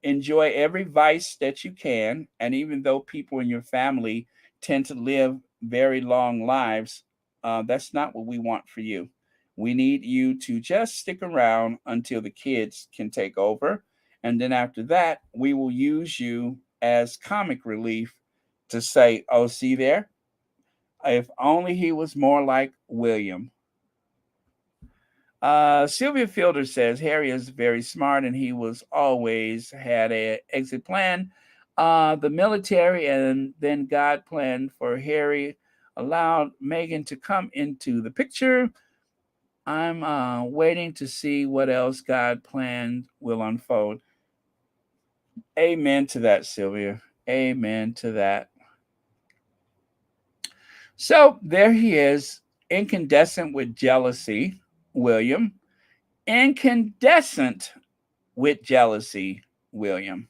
Enjoy every vice that you can. And even though people in your family tend to live very long lives. That's not what we want for you. We need you to just stick around until the kids can take over. And then after that, we will use you as comic relief to say, oh, see there? If only he was more like William. Sylvia Fielder says Harry is very smart and he was always had a exit plan. The military and then God planned for Harry allowed Meghan to come into the picture. I'm waiting to see what else God planned will unfold. Amen to that, Sylvia. Amen to that. So there he is, incandescent with jealousy, William. Incandescent with jealousy, William.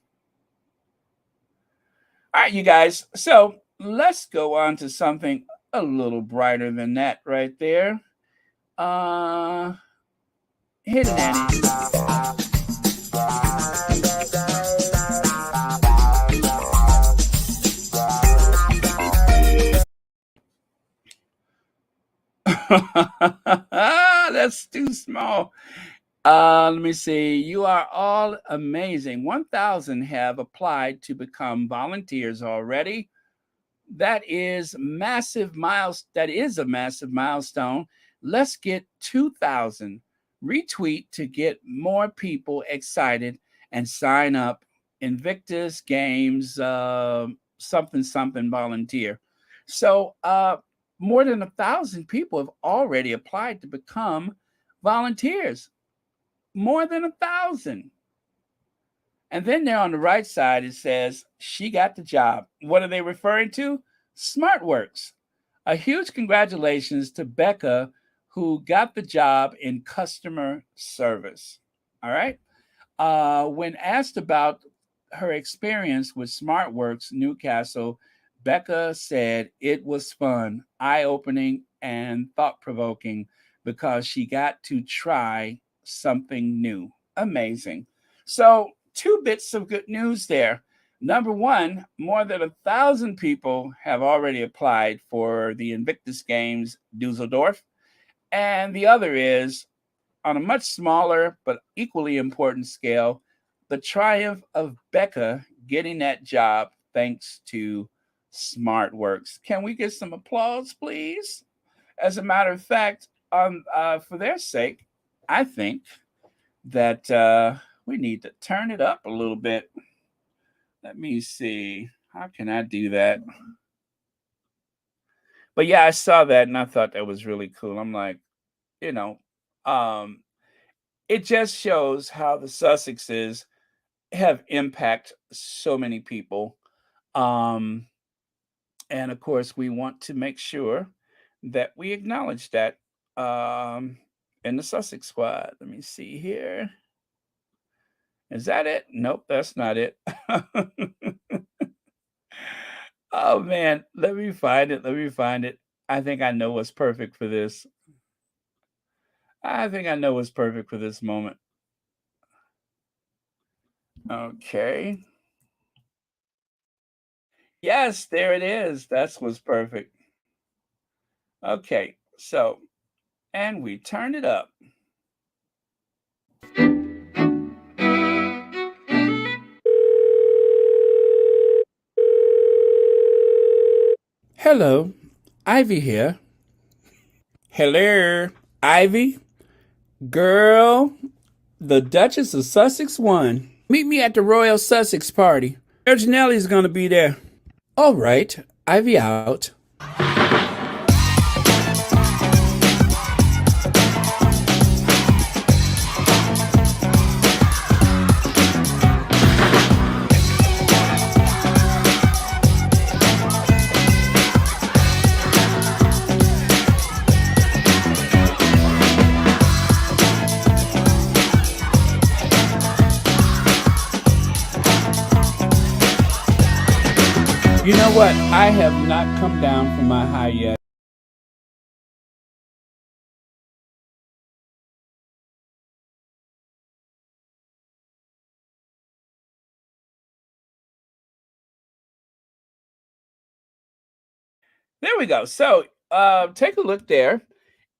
All right, you guys. So let's go on to something a little brighter than that right there. Uh, Hit it, Annie. That's too small. Let me see. You are all amazing. 1,000 have applied to become volunteers already. That is a massive milestone. Let's get 2,000 retweet to get more people excited and sign up. Invictus Games something something volunteer. So more than 1,000 people have already applied to become volunteers. More than 1,000. And then there on the right side, it says, she got the job. What are they referring to? SmartWorks. A huge congratulations to Becca, who got the job in customer service. All right. When asked about her experience with SmartWorks Newcastle, Becca said it was fun, eye opening, and thought provoking because she got to try something new. Amazing. So, two bits of good news there. Number one, more than 1,000 people have already applied for the Invictus Games Dusseldorf. And the other is, on a much smaller but equally important scale, the triumph of Becca getting that job thanks to SmartWorks. Can we get some applause, please? As a matter of fact, for their sake, I think that we need to turn it up a little bit. Let me see. How can I do that? But yeah, I saw that and I thought that was really cool. I'm like, you know, um, it just shows how the Sussexes have impact so many people. Um, and of course, we want to make sure that we acknowledge that in the Sussex squad. Let me see here. Is that it? Nope, that's not it. Oh man, let me find it. Let me find it. I think I know what's perfect for this. I think I know what's perfect for this moment. Okay. Yes, there it is. That's what's perfect. Okay. So, and we turn it up. Hello, Ivy here. Hello, Ivy. Girl, the Duchess of Sussex won. Meet me at the Royal Sussex party. Janelle's gonna be there. All right, Ivy out. You know what? I have not come down from my high yet. There we go. So, take a look there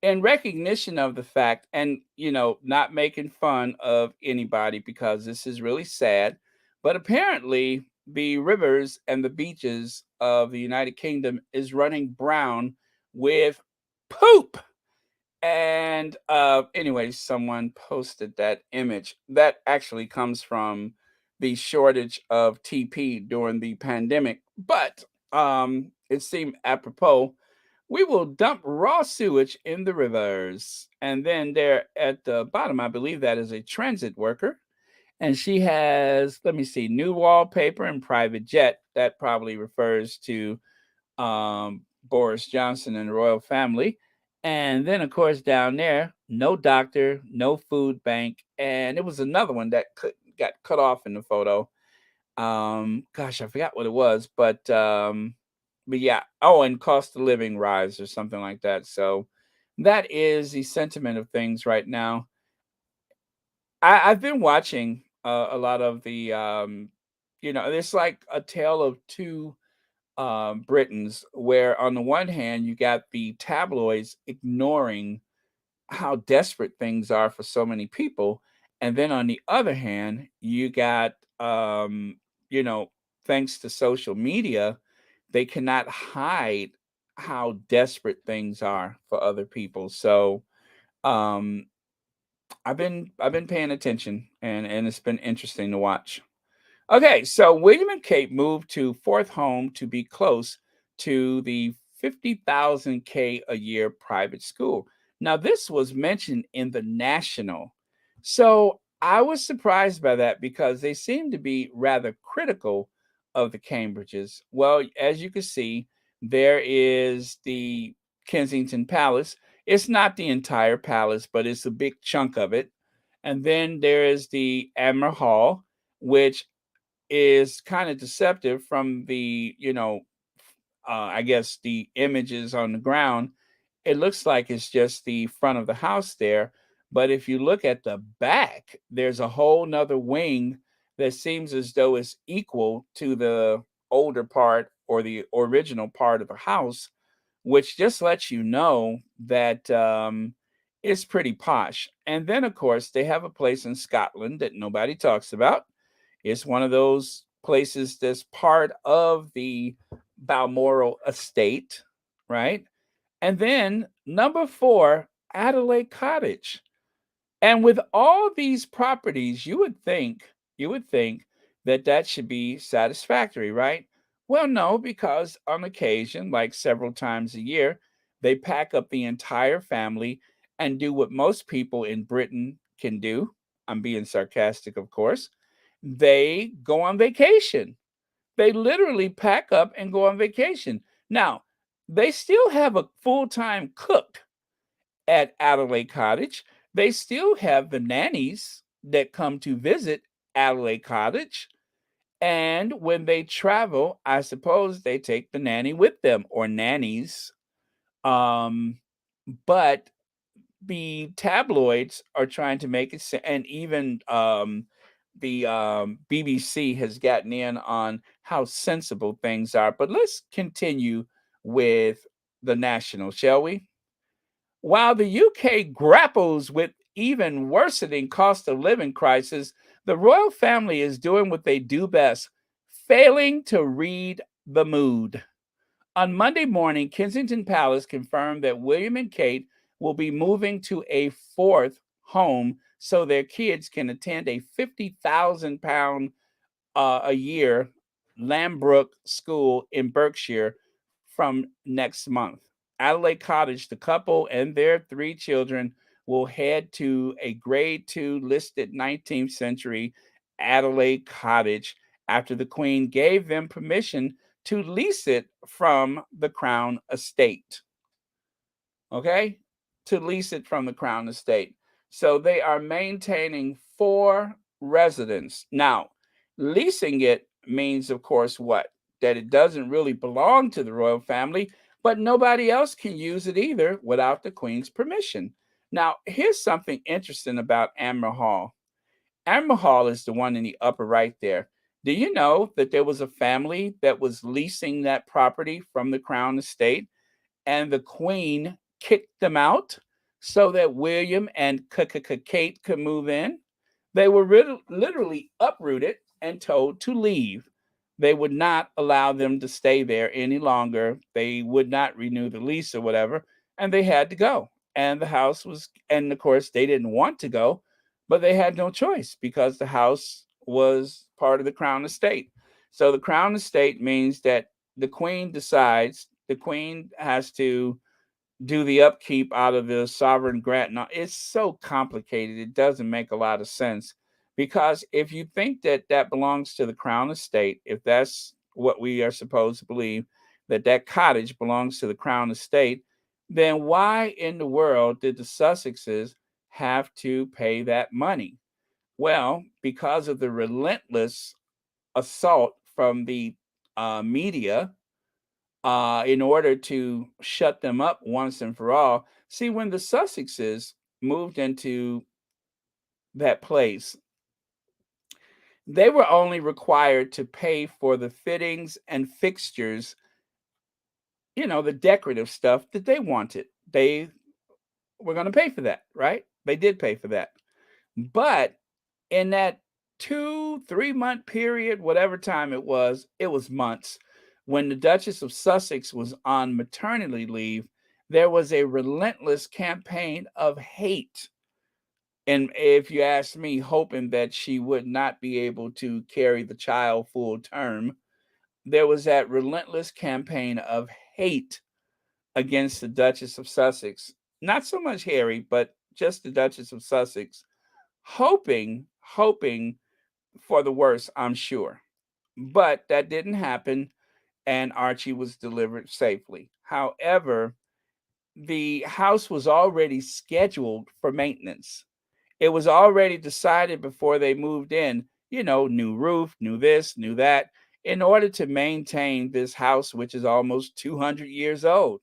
in recognition of the fact, and not making fun of anybody because this is really sad. But apparently, the rivers and the beaches of the United Kingdom is running brown with poop. And anyway, someone posted that image that actually comes from the shortage of TP during the pandemic. But it seemed apropos. We will dump raw sewage in the rivers. And then there at the bottom, I believe that is a transit worker. And she has, let me see, new wallpaper and private jet. That probably refers to Boris Johnson and the royal family. And then, of course, down there, no doctor, no food bank. And it was another one that got cut off in the photo. Gosh, I forgot what it was, but yeah. Oh, and cost of living rise or something like that. So that is the sentiment of things right now. I've been watching a lot of the, it's like a tale of two Britons, where on the one hand, you got the tabloids ignoring how desperate things are for so many people. And then on the other hand, you got, you know, thanks to social media, they cannot hide how desperate things are for other people. So, um, I've been paying attention, and it's been interesting to watch. Okay, so William and Kate moved to fourth home to be close to the 50,000 K a year private school. Now, this was mentioned in the National. So I was surprised by that because they seem to be rather critical of the Cambridges. Well, as you can see, there is the Kensington Palace. It's not the entire palace, but it's a big chunk of it. And then there is the Admiral Hall, which is kind of deceptive from the, I guess the images on the ground. It looks like it's just the front of the house there. But if you look at the back, there's a whole nother wing that seems as though it's equal to the older part or the original part of the house, which just lets you know that it's pretty posh. And then, of course, they have a place in Scotland that nobody talks about. It's one of those places that's part of the Balmoral estate, right? And then number four, Adelaide Cottage. And with all these properties, you would think that that should be satisfactory, right? Well, no, because on occasion, like several times a year, they pack up the entire family and do what most people in Britain can do. I'm being sarcastic, of course. They go on vacation. They literally pack up and go on vacation. Now, they still have a full-time cook at Adelaide Cottage. They still have the nannies that come to visit Adelaide Cottage. And when they travel, I suppose they take the nanny with them or nannies. Um, but the tabloids are trying to make it, and even the BBC has gotten in on how sensible things are. But let's continue with the national, shall we? While the UK grapples with even worsening cost of living crisis, the royal family is doing what they do best, failing to read the mood. On Monday morning, Kensington Palace confirmed that William and Kate will be moving to a fourth home so their kids can attend a £50,000 a year Lambrook School in Berkshire from next month. Adelaide Cottage, the couple and their three children will head to a grade two listed 19th century Adelaide Cottage after the Queen gave them permission to lease it from the Crown Estate. Okay? To lease it from the Crown Estate. So they are maintaining four residents. Now, leasing it means, of course, what? That it doesn't really belong to the royal family, but nobody else can use it either without the Queen's permission. Now, here's something interesting about Admiral Hall. Admiral Hall is the one in the upper right there. Do you know that there was a family that was leasing that property from the Crown Estate, and the Queen kicked them out so that William and Kate could move in? They were literally uprooted and told to leave. They would not allow them to stay there any longer. They would not renew the lease or whatever, and they had to go. And the house was, and of course, they didn't want to go, but they had no choice because the house was part of the Crown Estate. So the Crown Estate means that the Queen has to do the upkeep out of the sovereign grant. Now, it's so complicated. It doesn't make a lot of sense because if you think that that belongs to the Crown Estate, if that's what we are supposed to believe, that that cottage belongs to the Crown Estate, then why in the world did the Sussexes have to pay that money? Well, because of the relentless assault from the media in order to shut them up once and for all. See, when the Sussexes moved into that place, they were only required to pay for the fittings and fixtures, the decorative stuff that they wanted. They were going to pay for that, right? They did pay for that. But in that 2-3 month period, whatever time it was months, when the Duchess of Sussex was on maternity leave, there was a relentless campaign of hate. And if you ask me, hoping that she would not be able to carry the child full term, there was that relentless campaign of hate against the Duchess of Sussex. Not so much Harry, but just the Duchess of Sussex, hoping for the worst, I'm sure. But that didn't happen, and Archie was delivered safely. However, the house was already scheduled for maintenance. It was already decided before they moved in, new roof, new this, new that, in order to maintain this house, which is almost 200 years old.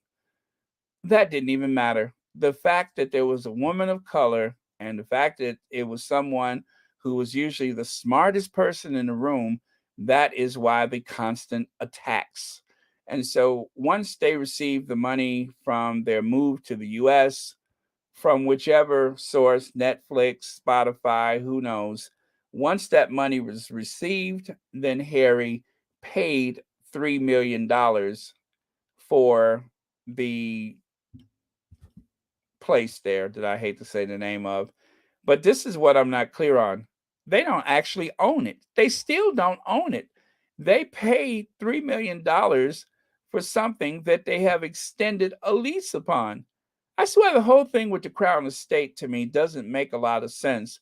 That didn't even matter. The fact that there was a woman of color and the fact that it was someone who was usually the smartest person in the room, that is why the constant attacks. And so once they received the money from their move to the US, from whichever source, Netflix, Spotify, who knows, once that money was received, then Harry paid $3 million for the place there that I hate to say the name of. But this is what I'm not clear on. They don't actually own it. They still don't own it. They paid $3 million for something that they have extended a lease upon. I swear the whole thing with the Crown Estate to me doesn't make a lot of sense.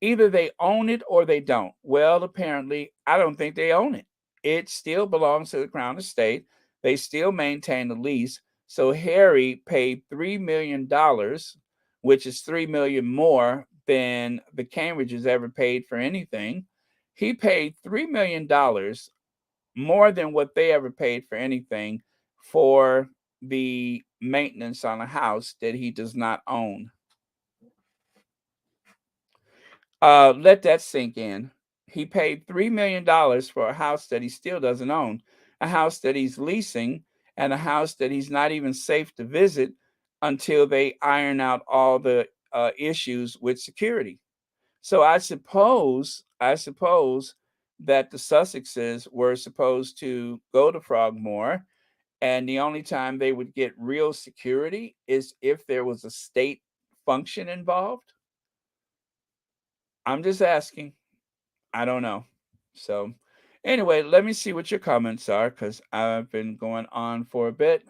Either they own it or they don't. Well, apparently, I don't think they own it. It still belongs to the Crown Estate. They still maintain the lease. So Harry paid $3 million, which is $3 million more than the Cambridges ever paid for anything. He paid $3 million more than what they ever paid for anything for the maintenance on a house that he does not own. Let that sink in. He paid $3 million for a house that he still doesn't own, a house that he's leasing, and a house that he's not even safe to visit until they iron out all the issues with security. So I suppose that the Sussexes were supposed to go to Frogmore, and the only time they would get real security is if there was a state function involved. I'm just asking. I don't know. So, anyway, let me see what your comments are because I've been going on for a bit.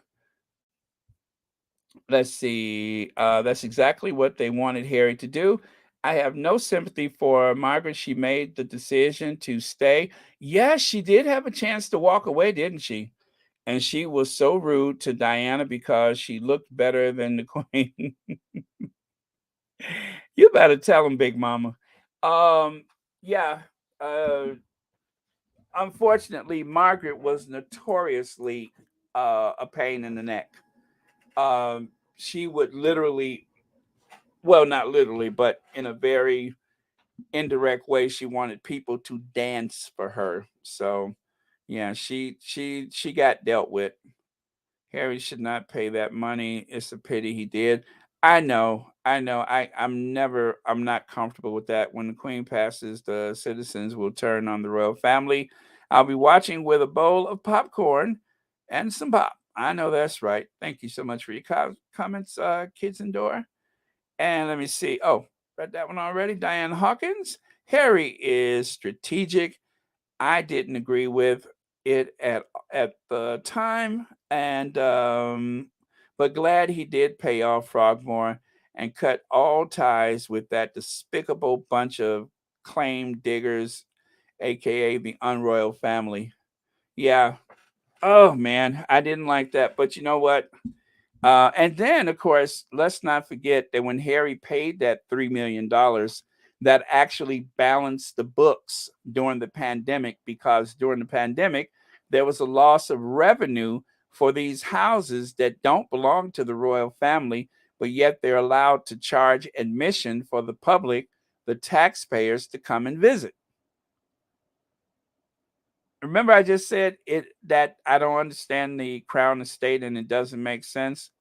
Let's see. That's exactly what they wanted Harry to do. I have no sympathy for Margaret. She made the decision to stay. Yes, she did have a chance to walk away, didn't she? And she was so rude to Diana because she looked better than the queen. You better tell him, Big Mama. Um, yeah. Uh, Unfortunately, Margaret was notoriously a pain in the neck. She would literally, well, not literally, but in a very indirect way she wanted people to dance for her. So yeah, she got dealt with. Harry should not pay that money. It's a pity he did. I know. I'm not comfortable with that. When the Queen passes, the citizens will turn on the royal family. I'll be watching with a bowl of popcorn and some pop. I know that's right. Thank you so much for your comments, Kids Indoor. And let me see. Oh, read that one already. Diane Hawkins. Harry is strategic. I didn't agree with it at the time, and but glad he did pay off Frogmore and cut all ties with that despicable bunch of claim diggers, aka the Unroyal family. Yeah. Oh man, I didn't like that. But you know what? And then, of course, let's not forget that when Harry paid that $3 million, that actually balanced the books during the pandemic, because during the pandemic, there was a loss of revenue for these houses that don't belong to the royal family, but yet they're allowed to charge admission for the public, the taxpayers, to come and visit. Remember, I just said it that I don't understand the Crown Estate and it doesn't make sense.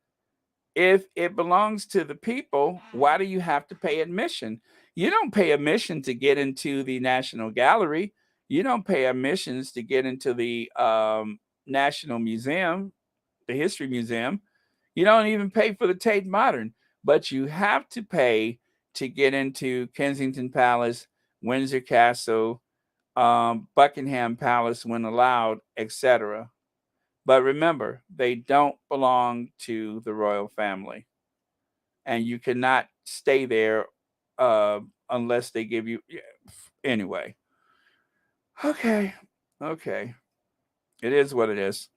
If it belongs to the people, why do you have to pay admission? You don't pay admission to get into the National Gallery. You don't pay admissions to get into the National Museum, the History Museum. You don't even pay for the Tate Modern, but you have to pay to get into Kensington Palace, Windsor Castle, Buckingham Palace when allowed, etc. But remember, they don't belong to the royal family, and you cannot stay there uh, unless they give you. Yeah, anyway, okay, okay, it is what it is.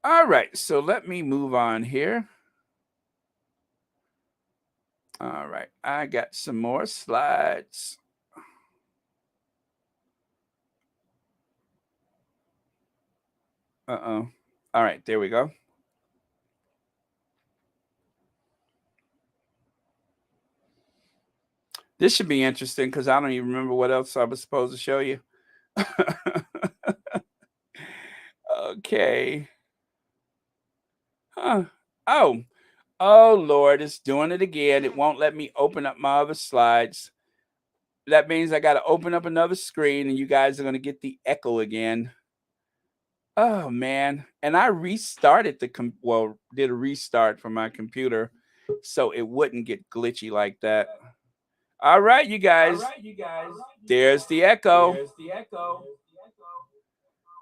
All right, so let me move on here. All right, I got some more slides. Uh-oh. All right, there we go. This should be interesting because I don't even remember what else I was supposed to show you. Okay. Huh. Oh, oh Lord, it's doing it again. It won't let me open up my other slides. That means I got to open up another screen and you guys are going to get the echo again. Oh man. And I restarted did a restart for my computer so it wouldn't get glitchy like that. All right, you guys. There's the echo.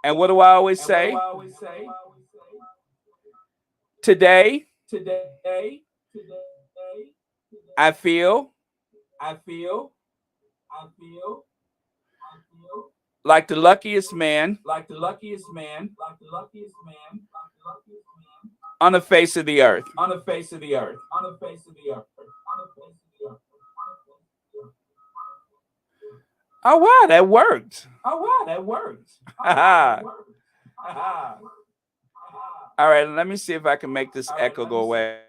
And what do I always say? Today, I feel like the luckiest man on the face of the earth. Oh wow, that worked. All right, let me see if I can make this echo go away.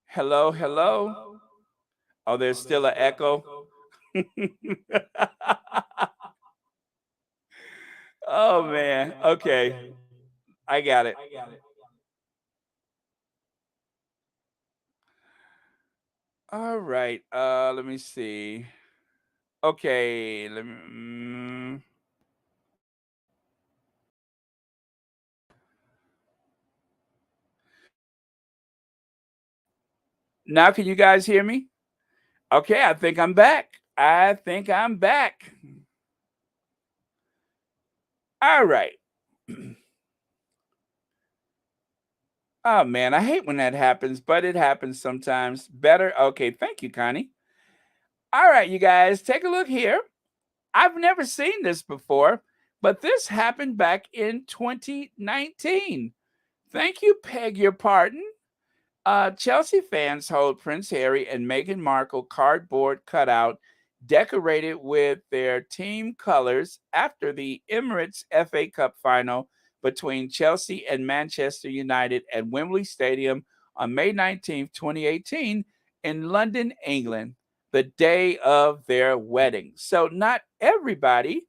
Hello, hello. Oh, there's still an echo. Oh man. Okay. I got it. All right. Let me see. Okay, let me now can you guys hear me? Okay, I think I'm back. I think I'm back. All right. Oh man, I hate when that happens, but it happens sometimes. Better. Okay, thank you, Connie. All right, you guys, take a look here. I've never seen this before, but this happened back in 2019. Thank you, Peg your pardon. Chelsea fans hold Prince Harry and Meghan Markle cardboard cutout decorated with their team colors after the Emirates FA Cup final between Chelsea and Manchester United at Wembley Stadium on May 19th, 2018, in London, England, the day of their wedding. So, not everybody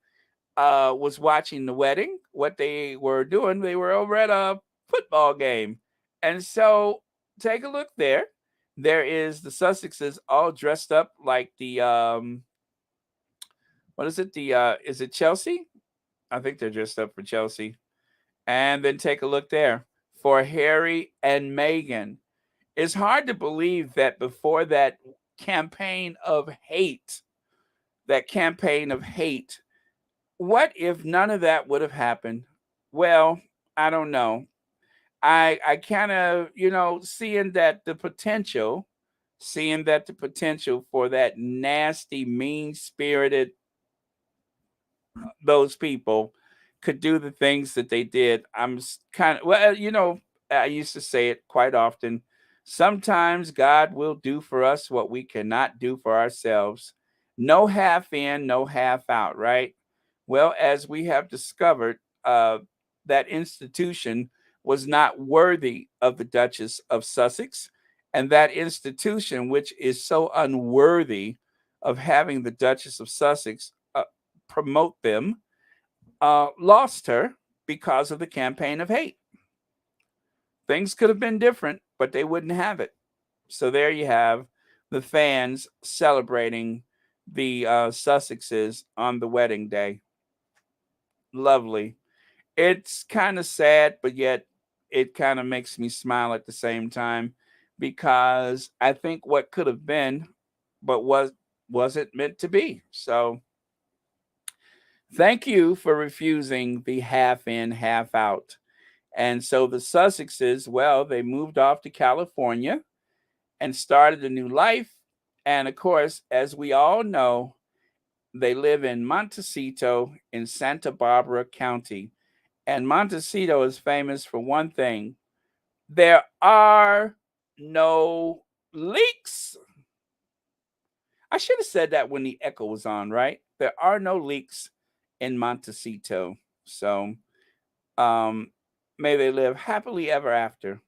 was watching the wedding. What they were doing, they were over at a football game. And so take a look there. There is the Sussexes all dressed up like the what is it? The is it Chelsea? I think they're dressed up for Chelsea. And then take a look there for Harry and Meghan. It's hard to believe that before campaign of hate, that campaign of hate, what if none of that would have happened? Well, I don't know. I kind of, seeing that the potential for that nasty, mean-spirited those people could do the things that they did. Kind of, well, I used to say it quite often. Sometimes God will do for us what we cannot do for ourselves. No half in, no half out, right? Well, as we have discovered, that institution was not worthy of the Duchess of Sussex, and that institution, which is so unworthy of having the Duchess of Sussex promote them, lost her because of the campaign of hate. Things could have been different, but they wouldn't have it. So there you have the fans celebrating the Sussexes on the wedding day. Lovely. It's kind of sad, but yet it kind of makes me smile at the same time because I think what could have been, but wasn't meant to be. So thank you for refusing the half in, half out. And so the Sussexes, well, they moved off to California and started a new life. And of course, as we all know, they live in Montecito in Santa Barbara County. And Montecito is famous for one thing: there are no leaks. I should have said that when the echo was on, right? There are no leaks in Montecito. So um, may they live happily ever after.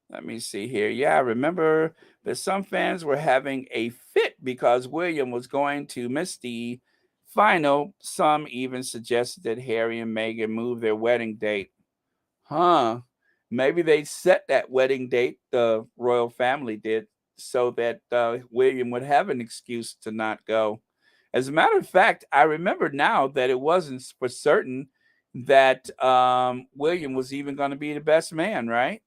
Let me see here. Yeah, I remember that some fans were having a fit because William was going to miss the final. Some even suggested that Harry and Meghan move their wedding date. Huh. Maybe they set that wedding date, the royal family did, so that William would have an excuse to not go. As a matter of fact, I remember now that it wasn't for certain that William was even going to be the best man, right?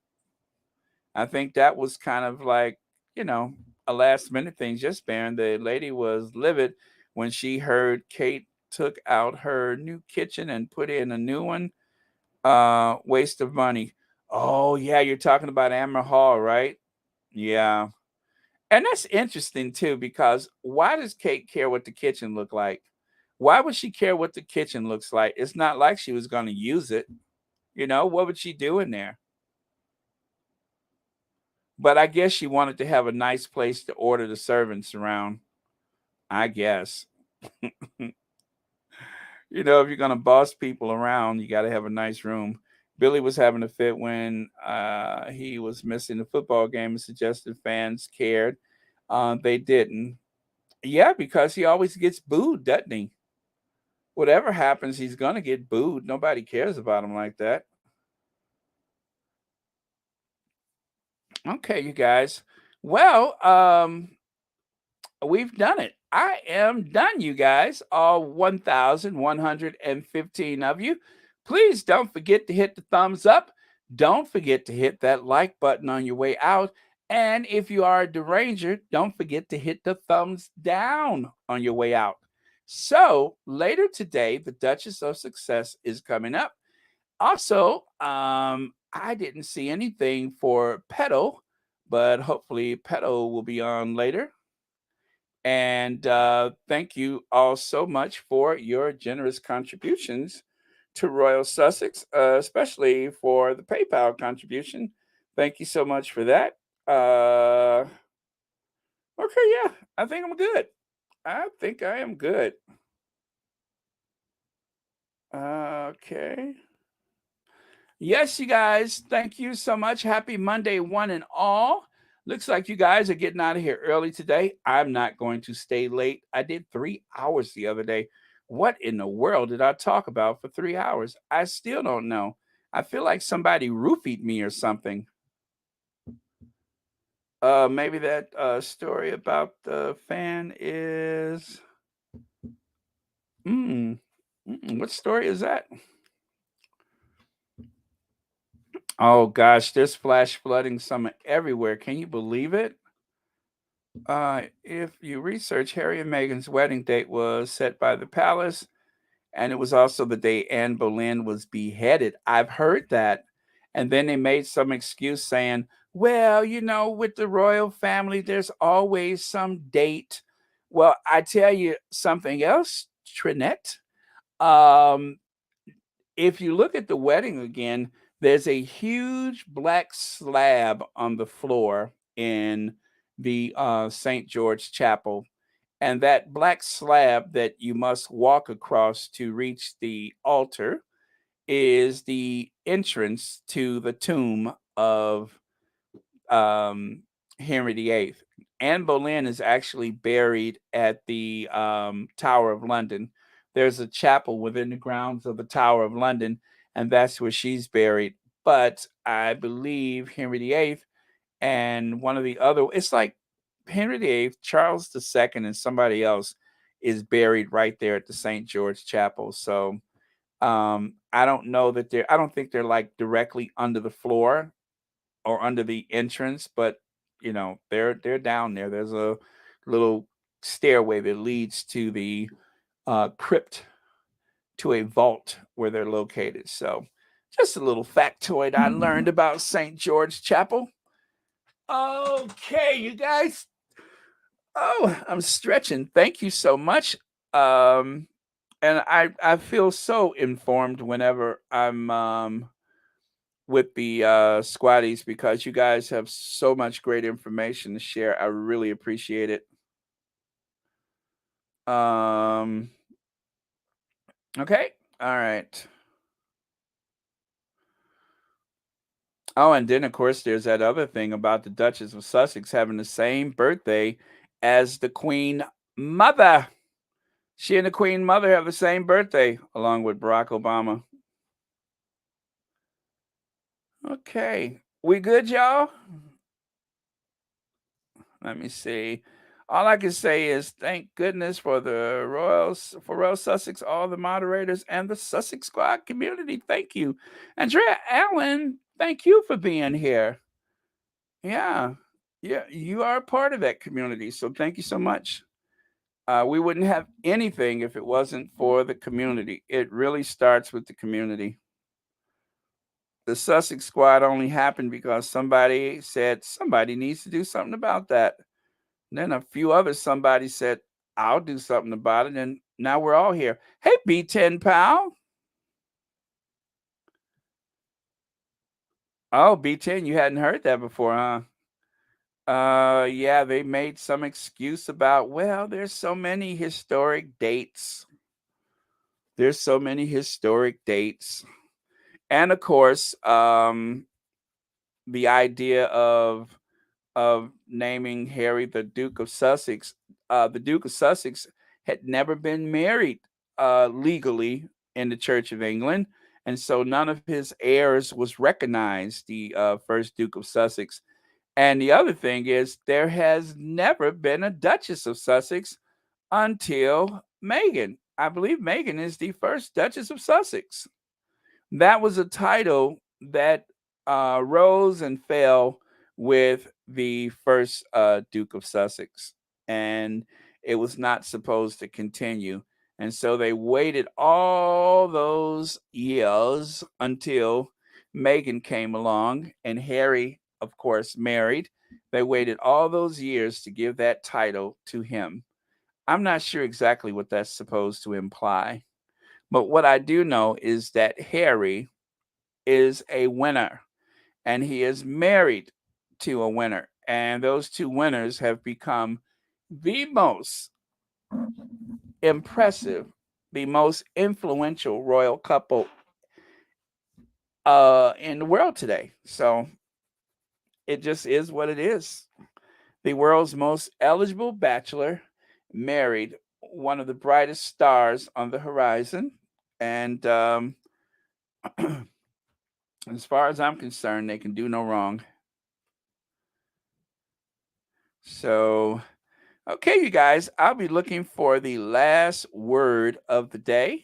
I think that was kind of like, you know, a last minute thing. Just Baron, the lady was livid when she heard Kate took out her new kitchen and put in a new one. Waste of money. Oh yeah, you're talking about Amber Hall, right? Yeah. And that's interesting too, because why does Kate care what the kitchen look like? Why would she care what the kitchen looks like? It's not like she was going to use it. What would she do in there? But I guess she wanted to have a nice place to order the servants around. I guess. If you're gonna boss people around, you got to have a nice room. Billy was having a fit when he was missing the football game and suggested fans cared. They didn't. Yeah, because he always gets booed, doesn't he? Whatever happens, he's gonna get booed. Nobody cares about him like that. Okay, you guys. Well, we've done it. I am done, you guys, all 1,115 of you. Please don't forget to hit the thumbs up. Don't forget to hit that like button on your way out. And if you are a deranger, don't forget to hit the thumbs down on your way out. So later today, the Duchess of Success is coming up. Also, I didn't see anything for Petal, but hopefully Petal will be on later. And thank you all so much for your generous contributions to Royal Sussex, especially for the PayPal contribution. Thank you so much for that. Okay, yeah, I think I'm good. I think I am good. Okay. Yes, you guys, thank you so much. Happy Monday, one and all. Looks like you guys are getting out of here early today. I'm not going to stay late. I did 3 hours the other day. What in the world did I talk about for 3 hours? I still don't know. I feel like somebody roofied me or something. Maybe that story about the fan is. Mm, what story is that? Oh gosh, there's flash flooding summer everywhere. Can you believe it? If you research, Harry and Meghan's wedding date was set by the palace, and it was also the day Anne Boleyn was beheaded. I've heard that. And then they made some excuse saying, well, with the royal family, there's always some date. Well, I tell you something else, Trinette. Um, if you look at the wedding again, there's a huge black slab on the floor in the St. George Chapel. And that black slab that you must walk across to reach the altar is the entrance to the tomb of Henry VIII. Anne Boleyn is actually buried at the Tower of London. There's a chapel within the grounds of the Tower of London, and that's where she's buried. But I believe Henry VIII and one of the other, it's like Henry VIII, Charles II, and somebody else is buried right there at the St. George Chapel. So I don't know that I don't think they're like directly under the floor or under the entrance, but they're down there. There's a little stairway that leads to the crypt, to a vault where they're located. So just a little factoid I learned about St. George Chapel. Okay, you guys. Oh, I'm stretching. Thank you so much. And I feel so informed whenever I'm with the squatties, because you guys have so much great information to share. I really appreciate it. Um, okay. All right. Oh, and then of course there's that other thing about the Duchess of Sussex having the same birthday as the Queen Mother. She and the Queen Mother have the same birthday, along with Barack Obama. Okay. We good, y'all? Let me see. All I can say is thank goodness for the Royal Sussex, all the moderators, and the Sussex Squad community. Thank you. Andrea Allen, thank you for being here. Yeah. Yeah, you are a part of that community. So thank you so much. We wouldn't have anything if it wasn't for the community. It really starts with the community. The Sussex Squad only happened because somebody said somebody needs to do something about that. And then a few others, somebody said, I'll do something about it. And now we're all here. Hey, B10 pal. Oh, B10, you hadn't heard that before, huh? Yeah, they made some excuse about, well, there's so many historic dates. There's so many historic dates. And of course, the idea of naming Harry the Duke of Sussex. The Duke of Sussex had never been married legally in the Church of England, and so none of his heirs was recognized. The first Duke of Sussex, and the other thing is there has never been a Duchess of Sussex until Meghan. I believe Meghan is the first Duchess of Sussex. That was a title that rose and fell with the first Duke of Sussex, and it was not supposed to continue. And so they waited all those years until Meghan came along and Harry, of course, married. They waited all those years to give that title to him. I'm not sure exactly what that's supposed to imply. But what I do know is that Harry is a winner and he is married to a winner. And those two winners have become the most impressive, the most influential royal couple in the world today. So it just is what it is. The world's most eligible bachelor married one of the brightest stars on the horizon. And as far as I'm concerned, they can do no wrong. So, okay, you guys, I'll be looking for the last word of the day.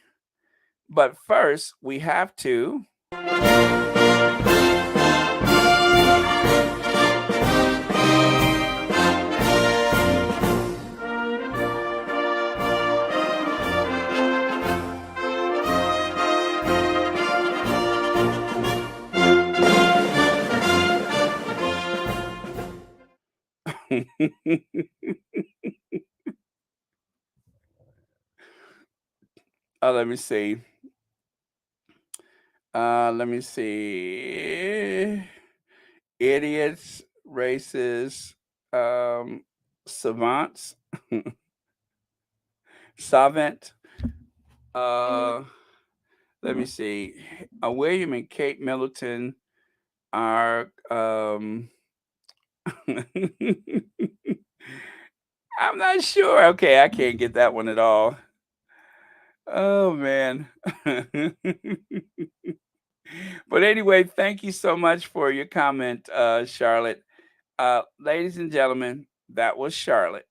But first, we have to. Let me see. Let me see. Idiots, racists, savants, savant. Uh, let me see. William and Kate Middleton are. I'm not sure. Okay, I can't get that one at all. Oh man. But anyway, thank you so much for your comment, Charlotte. Ladies and gentlemen, that was Charlotte.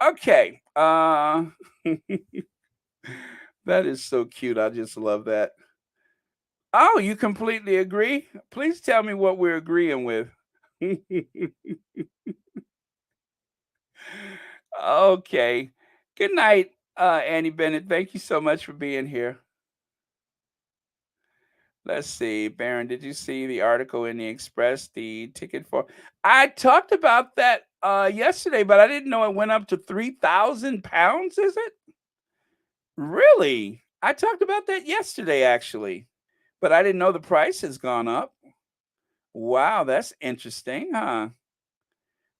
Okay. That is so cute. I just love that. Oh, you completely agree? Please tell me what we're agreeing with. Okay. Good night, Annie Bennett. Thank you so much for being here. Let's see, Baron, did you see the article in the Express, the ticket for I talked about that yesterday, but I didn't know it went up to £3,000, is it? Really? I talked about that yesterday actually, but I didn't know the price has gone up. Wow, that's interesting, huh?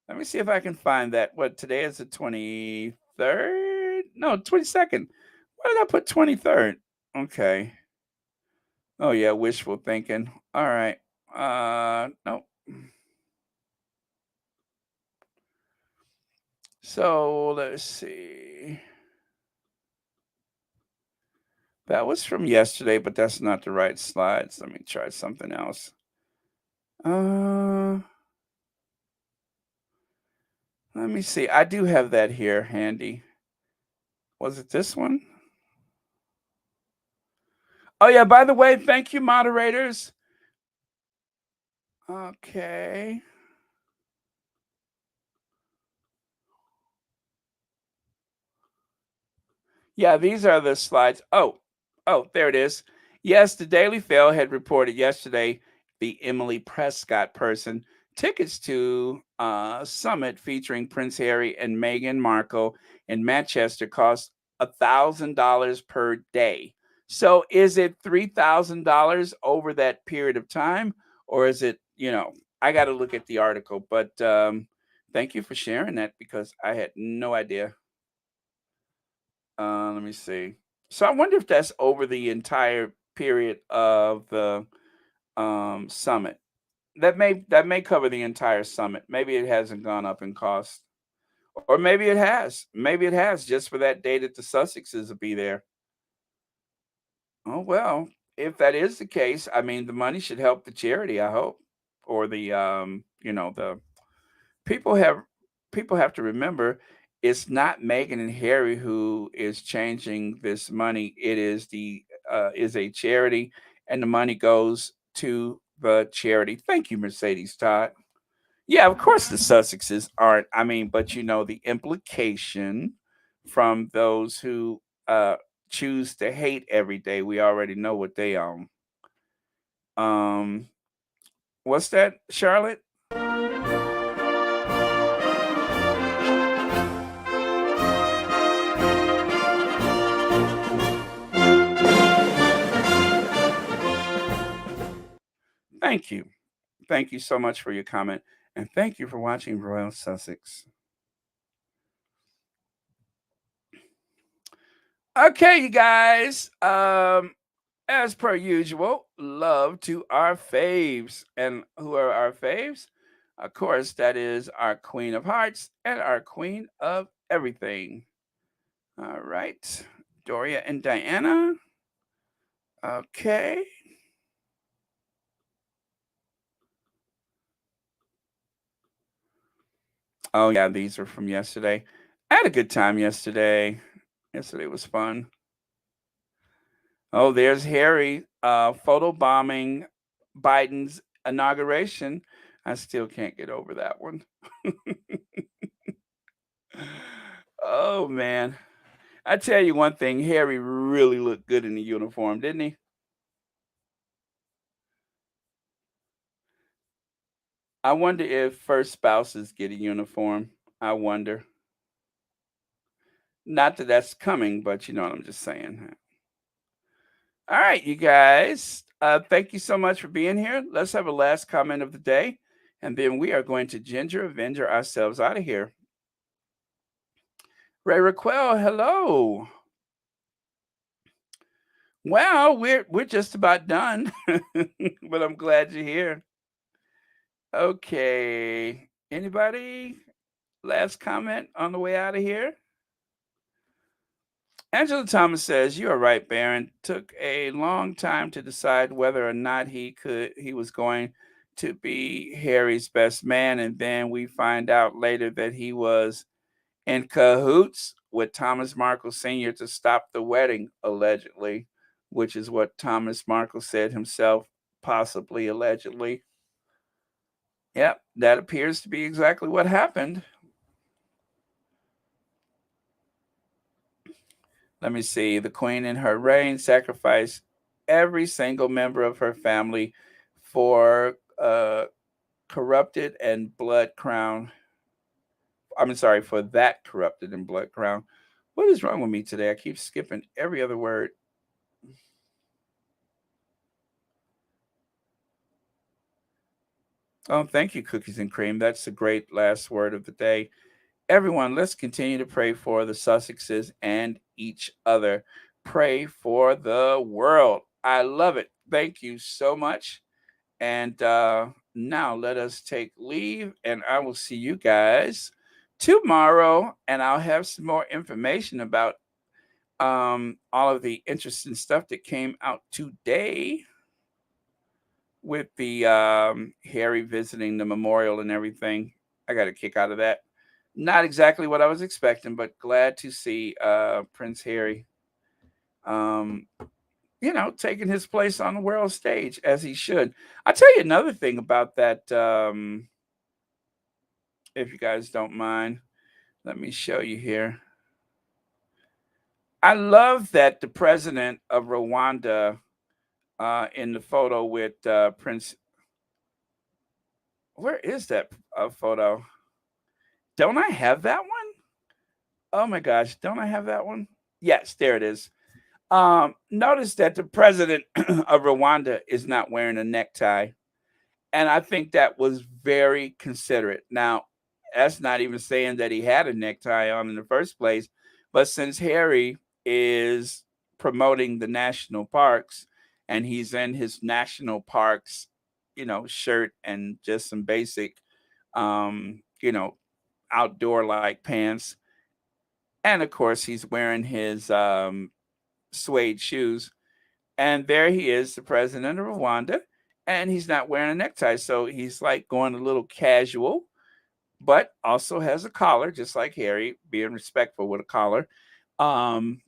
Let me see if I can find that. What today is the 23rd? No, 22nd. Why did I put 23rd? Okay. Oh yeah, wishful thinking. All right. Nope. So let's see. That was from yesterday, but that's not the right slides. Let me try something else. Uh, Let me see. I do have that here handy. Was it this one? Oh yeah, by the way, thank you moderators. Okay. Yeah, these are the slides. Oh, there it is. Yes, the Daily Fail had reported yesterday the Emily Prescott person tickets to summit featuring Prince Harry and Meghan Markle in Manchester cost $1,000 per day. So is it $3,000 over that period of time, or is it? I got to look at the article. But thank you for sharing that because I had no idea. Let me see. So I wonder if that's over the entire period of the summit. That may cover the entire summit. Maybe it hasn't gone up in cost, or maybe it has. Maybe it has just for that day that the Sussexes will be there. Oh well, if that is the case, I mean the money should help the charity. I hope, or the people have people have to remember it's not Meghan and Harry who is changing this money. It is a charity, and the money goes to the charity. Thank you, Mercedes Todd. Yeah, of course the Sussexes aren't. I mean, but the implication from those who choose to hate every day. We already know what they own. Um, what's that, Charlotte? Thank you. Thank you so much for your comment. And thank you for watching Royal Sussex. Okay, you guys. As per usual, love to our faves. And who are our faves? Of course, that is our Queen of Hearts and our Queen of Everything. All right. Doria and Diana. Okay. Oh, yeah, these are from yesterday. I had a good time yesterday. Yesterday was fun. Oh, there's Harry photo bombing Biden's inauguration. I still can't get over that one. Oh, man. I tell you one thing, Harry really looked good in the uniform, didn't he? I wonder if first spouses get a uniform. I wonder. Not that that's coming, but you know what I'm just saying. All right, you guys. Thank you so much for being here. Let's have a last comment of the day, and then we are going to Ginger Avenger ourselves out of here. Ray Raquel, hello. Well, we're just about done, but I'm glad you're here. Okay. Anybody? Last comment on the way out of here? Angela Thomas says, "You are right, Baron. Took a long time to decide whether or not he was going to be Harry's best man, and then we find out later that he was in cahoots with Thomas Markle Sr. to stop the wedding, allegedly, which is what Thomas Markle said himself, possibly allegedly. Yep, that appears to be exactly what happened. Let me see. The queen in her reign sacrificed every single member of her family for corrupted and blood crown. I'm sorry, for that corrupted and blood crown. What is wrong with me today? I keep skipping every other word. Oh, thank you, Cookies and Cream. That's the great last word of the day. Everyone, let's continue to pray for the Sussexes and each other. Pray for the world. I love it. Thank you so much. And now let us take leave, and I will see you guys tomorrow. And I'll have some more information about all of the interesting stuff that came out today with the Harry visiting the memorial and everything. I got a kick out of that. Not exactly what I was expecting, but glad to see Prince Harry, um, taking his place on the world stage as he should. I'll tell you another thing about that, if you guys don't mind. Let me show you here. I love that the president of Rwanda in the photo with Prince. Where is that photo? Don't I have that one? Oh my gosh, don't I have that one? Yes, there it is. Notice that the president of Rwanda is not wearing a necktie. And I think that was very considerate. Now, that's not even saying that he had a necktie on in the first place, but since Harry is promoting the national parks and he's in his national parks, shirt and just some basic, um, you know, outdoor like pants. And of course, he's wearing his suede shoes. And there he is, the president of Rwanda, and he's not wearing a necktie. So he's like going a little casual, but also has a collar, just like Harry, being respectful with a collar um,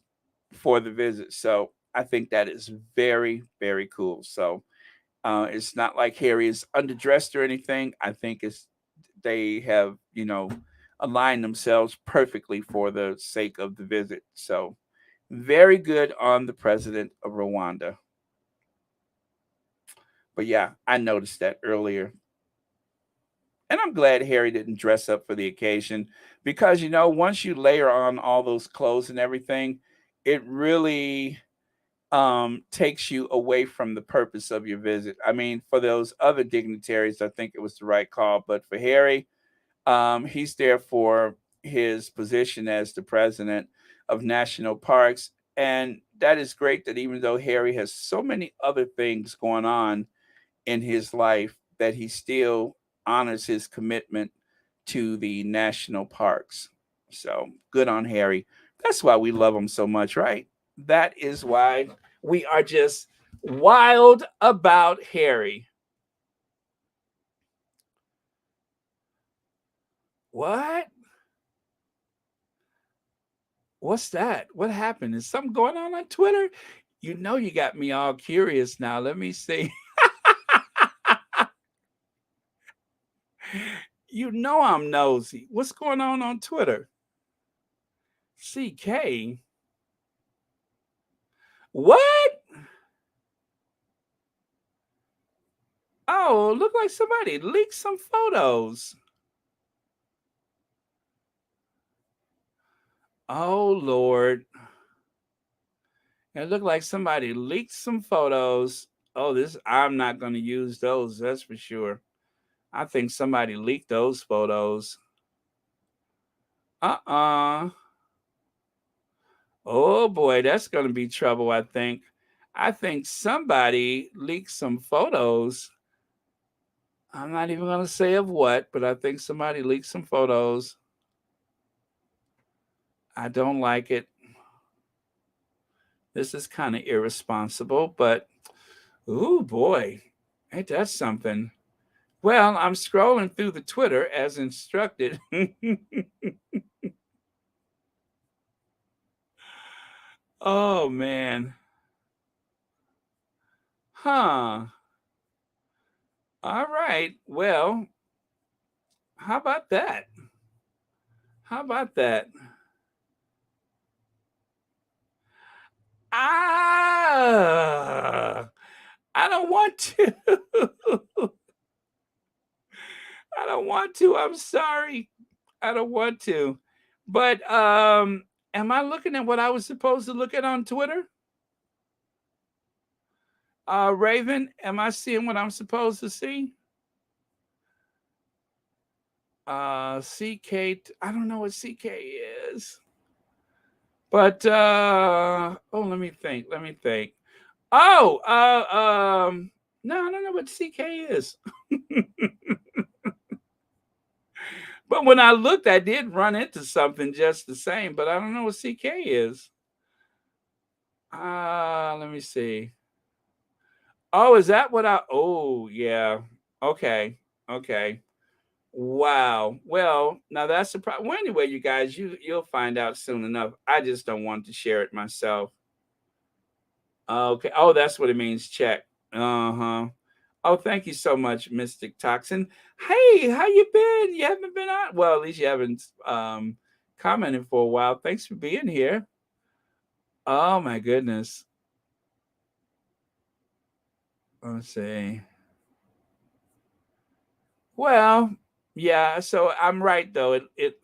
for the visit. So I think that is very, very cool. So it's not like Harry is underdressed or anything. I think it's they have, aligned themselves perfectly for the sake of the visit. So very good on the president of Rwanda. But yeah, I noticed that earlier. And I'm glad Harry didn't dress up for the occasion because, once you layer on all those clothes and everything, it really takes you away from the purpose of your visit. I mean, for those other dignitaries, I think it was the right call. But for Harry, he's there for his position as the president of national parks. And that is great that even though Harry has so many other things going on in his life, that he still honors his commitment to the national parks. So good on Harry. That's why we love him so much, right? That is why we are just wild about Harry. What? What's that? What happened? Is something going on Twitter? You got me all curious now. Let me see. I'm nosy. What's going on Twitter? CK. What? Oh, look like somebody leaked some photos. Oh Lord. It looked like somebody leaked some photos. Oh, I'm not going to use those, that's for sure. I think somebody leaked those photos. Uh-uh. Oh boy, that's going to be trouble, I think. I think somebody leaked some photos. I'm not even going to say of what, but I think somebody leaked some photos. I don't like it. This is kind of irresponsible, but ooh boy, ain't that something? Well, I'm scrolling through the Twitter as instructed. Oh man. Huh. All right. Well, how about that? How about that? Ah, I don't want to. I don't want to. I'm sorry. I don't want to. But am I looking at what I was supposed to look at on Twitter? Raven, am I seeing what I'm supposed to see? CK, I don't know what CK is. But let me think. Let me think. Oh, no, I don't know what CK is. But when I looked, I did run into something just the same, but I don't know what CK is. Let me see. Oh, is that what oh, yeah. Okay. Okay. Wow. Well, now that's the problem. Well, anyway, you guys, you'll find out soon enough. I just don't want to share it myself. Okay. Oh, that's what it means. Check. Uh-huh. Oh, thank you so much, Mystic Toxin. Hey, how you been? You haven't been on. Well, at least you haven't commented for a while. Thanks for being here. Oh my goodness. Let's see. Well, yeah, so I'm right though. It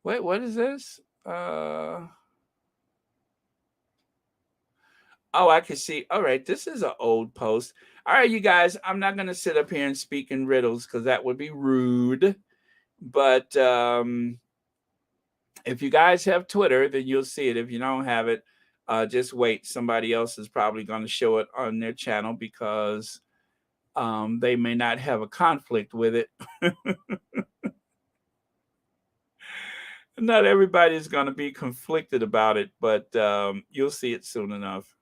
wait, what is this? Oh, I can see. All right, this is an old post. All right, you guys, I'm not gonna sit up here and speak in riddles because that would be rude. But if you guys have Twitter, then you'll see it. If you don't have it, just wait. Somebody else is probably going to show it on their channel because they may not have a conflict with it. Not everybody's going to be conflicted about it, but you'll see it soon enough.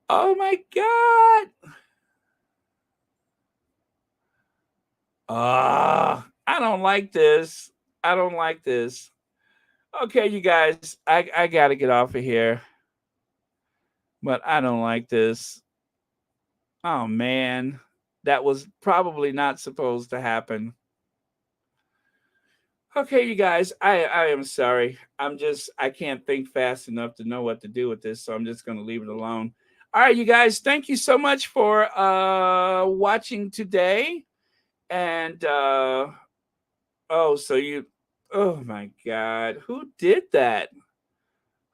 Oh my God. I don't like this. I don't like this. Okay, you guys, I got to get off of here, but I don't like this. Oh man, that was probably not supposed to happen. Okay, you guys, I am sorry. I can't think fast enough to know what to do with this, so I'm just going to leave it alone. All right, you guys, thank you so much for watching today. And oh, so you, oh my God, who did that?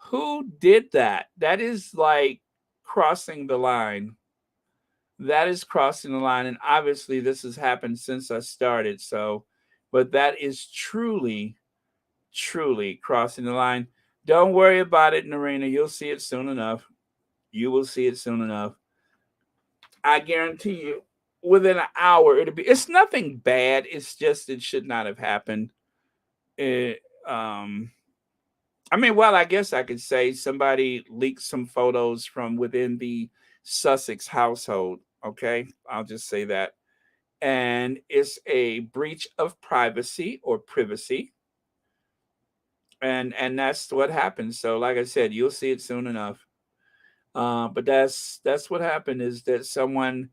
Who did that? That is like crossing the line. That is crossing the line. And obviously, this has happened since I started. So, but that is truly, truly crossing the line. Don't worry about it, Narina. You'll see it soon enough. You will see it soon enough. I guarantee you, within an hour, it'll be. It's nothing bad. It's just it should not have happened. It, I mean, well, I guess I could say somebody leaked some photos from within the Sussex household. Okay, I'll just say that, and it's a breach of privacy or privacy, and that's what happened. So, like I said, you'll see it soon enough. But that's what happened is that someone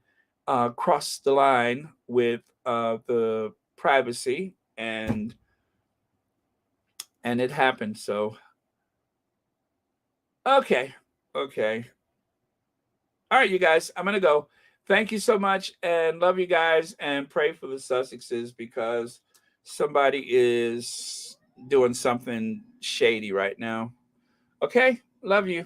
crossed the line with the privacy, and it happened. So okay, okay, all right, you guys, I'm gonna go. Thank you so much, and love you guys, and pray for the Sussexes because somebody is doing something shady right now. Okay, love you.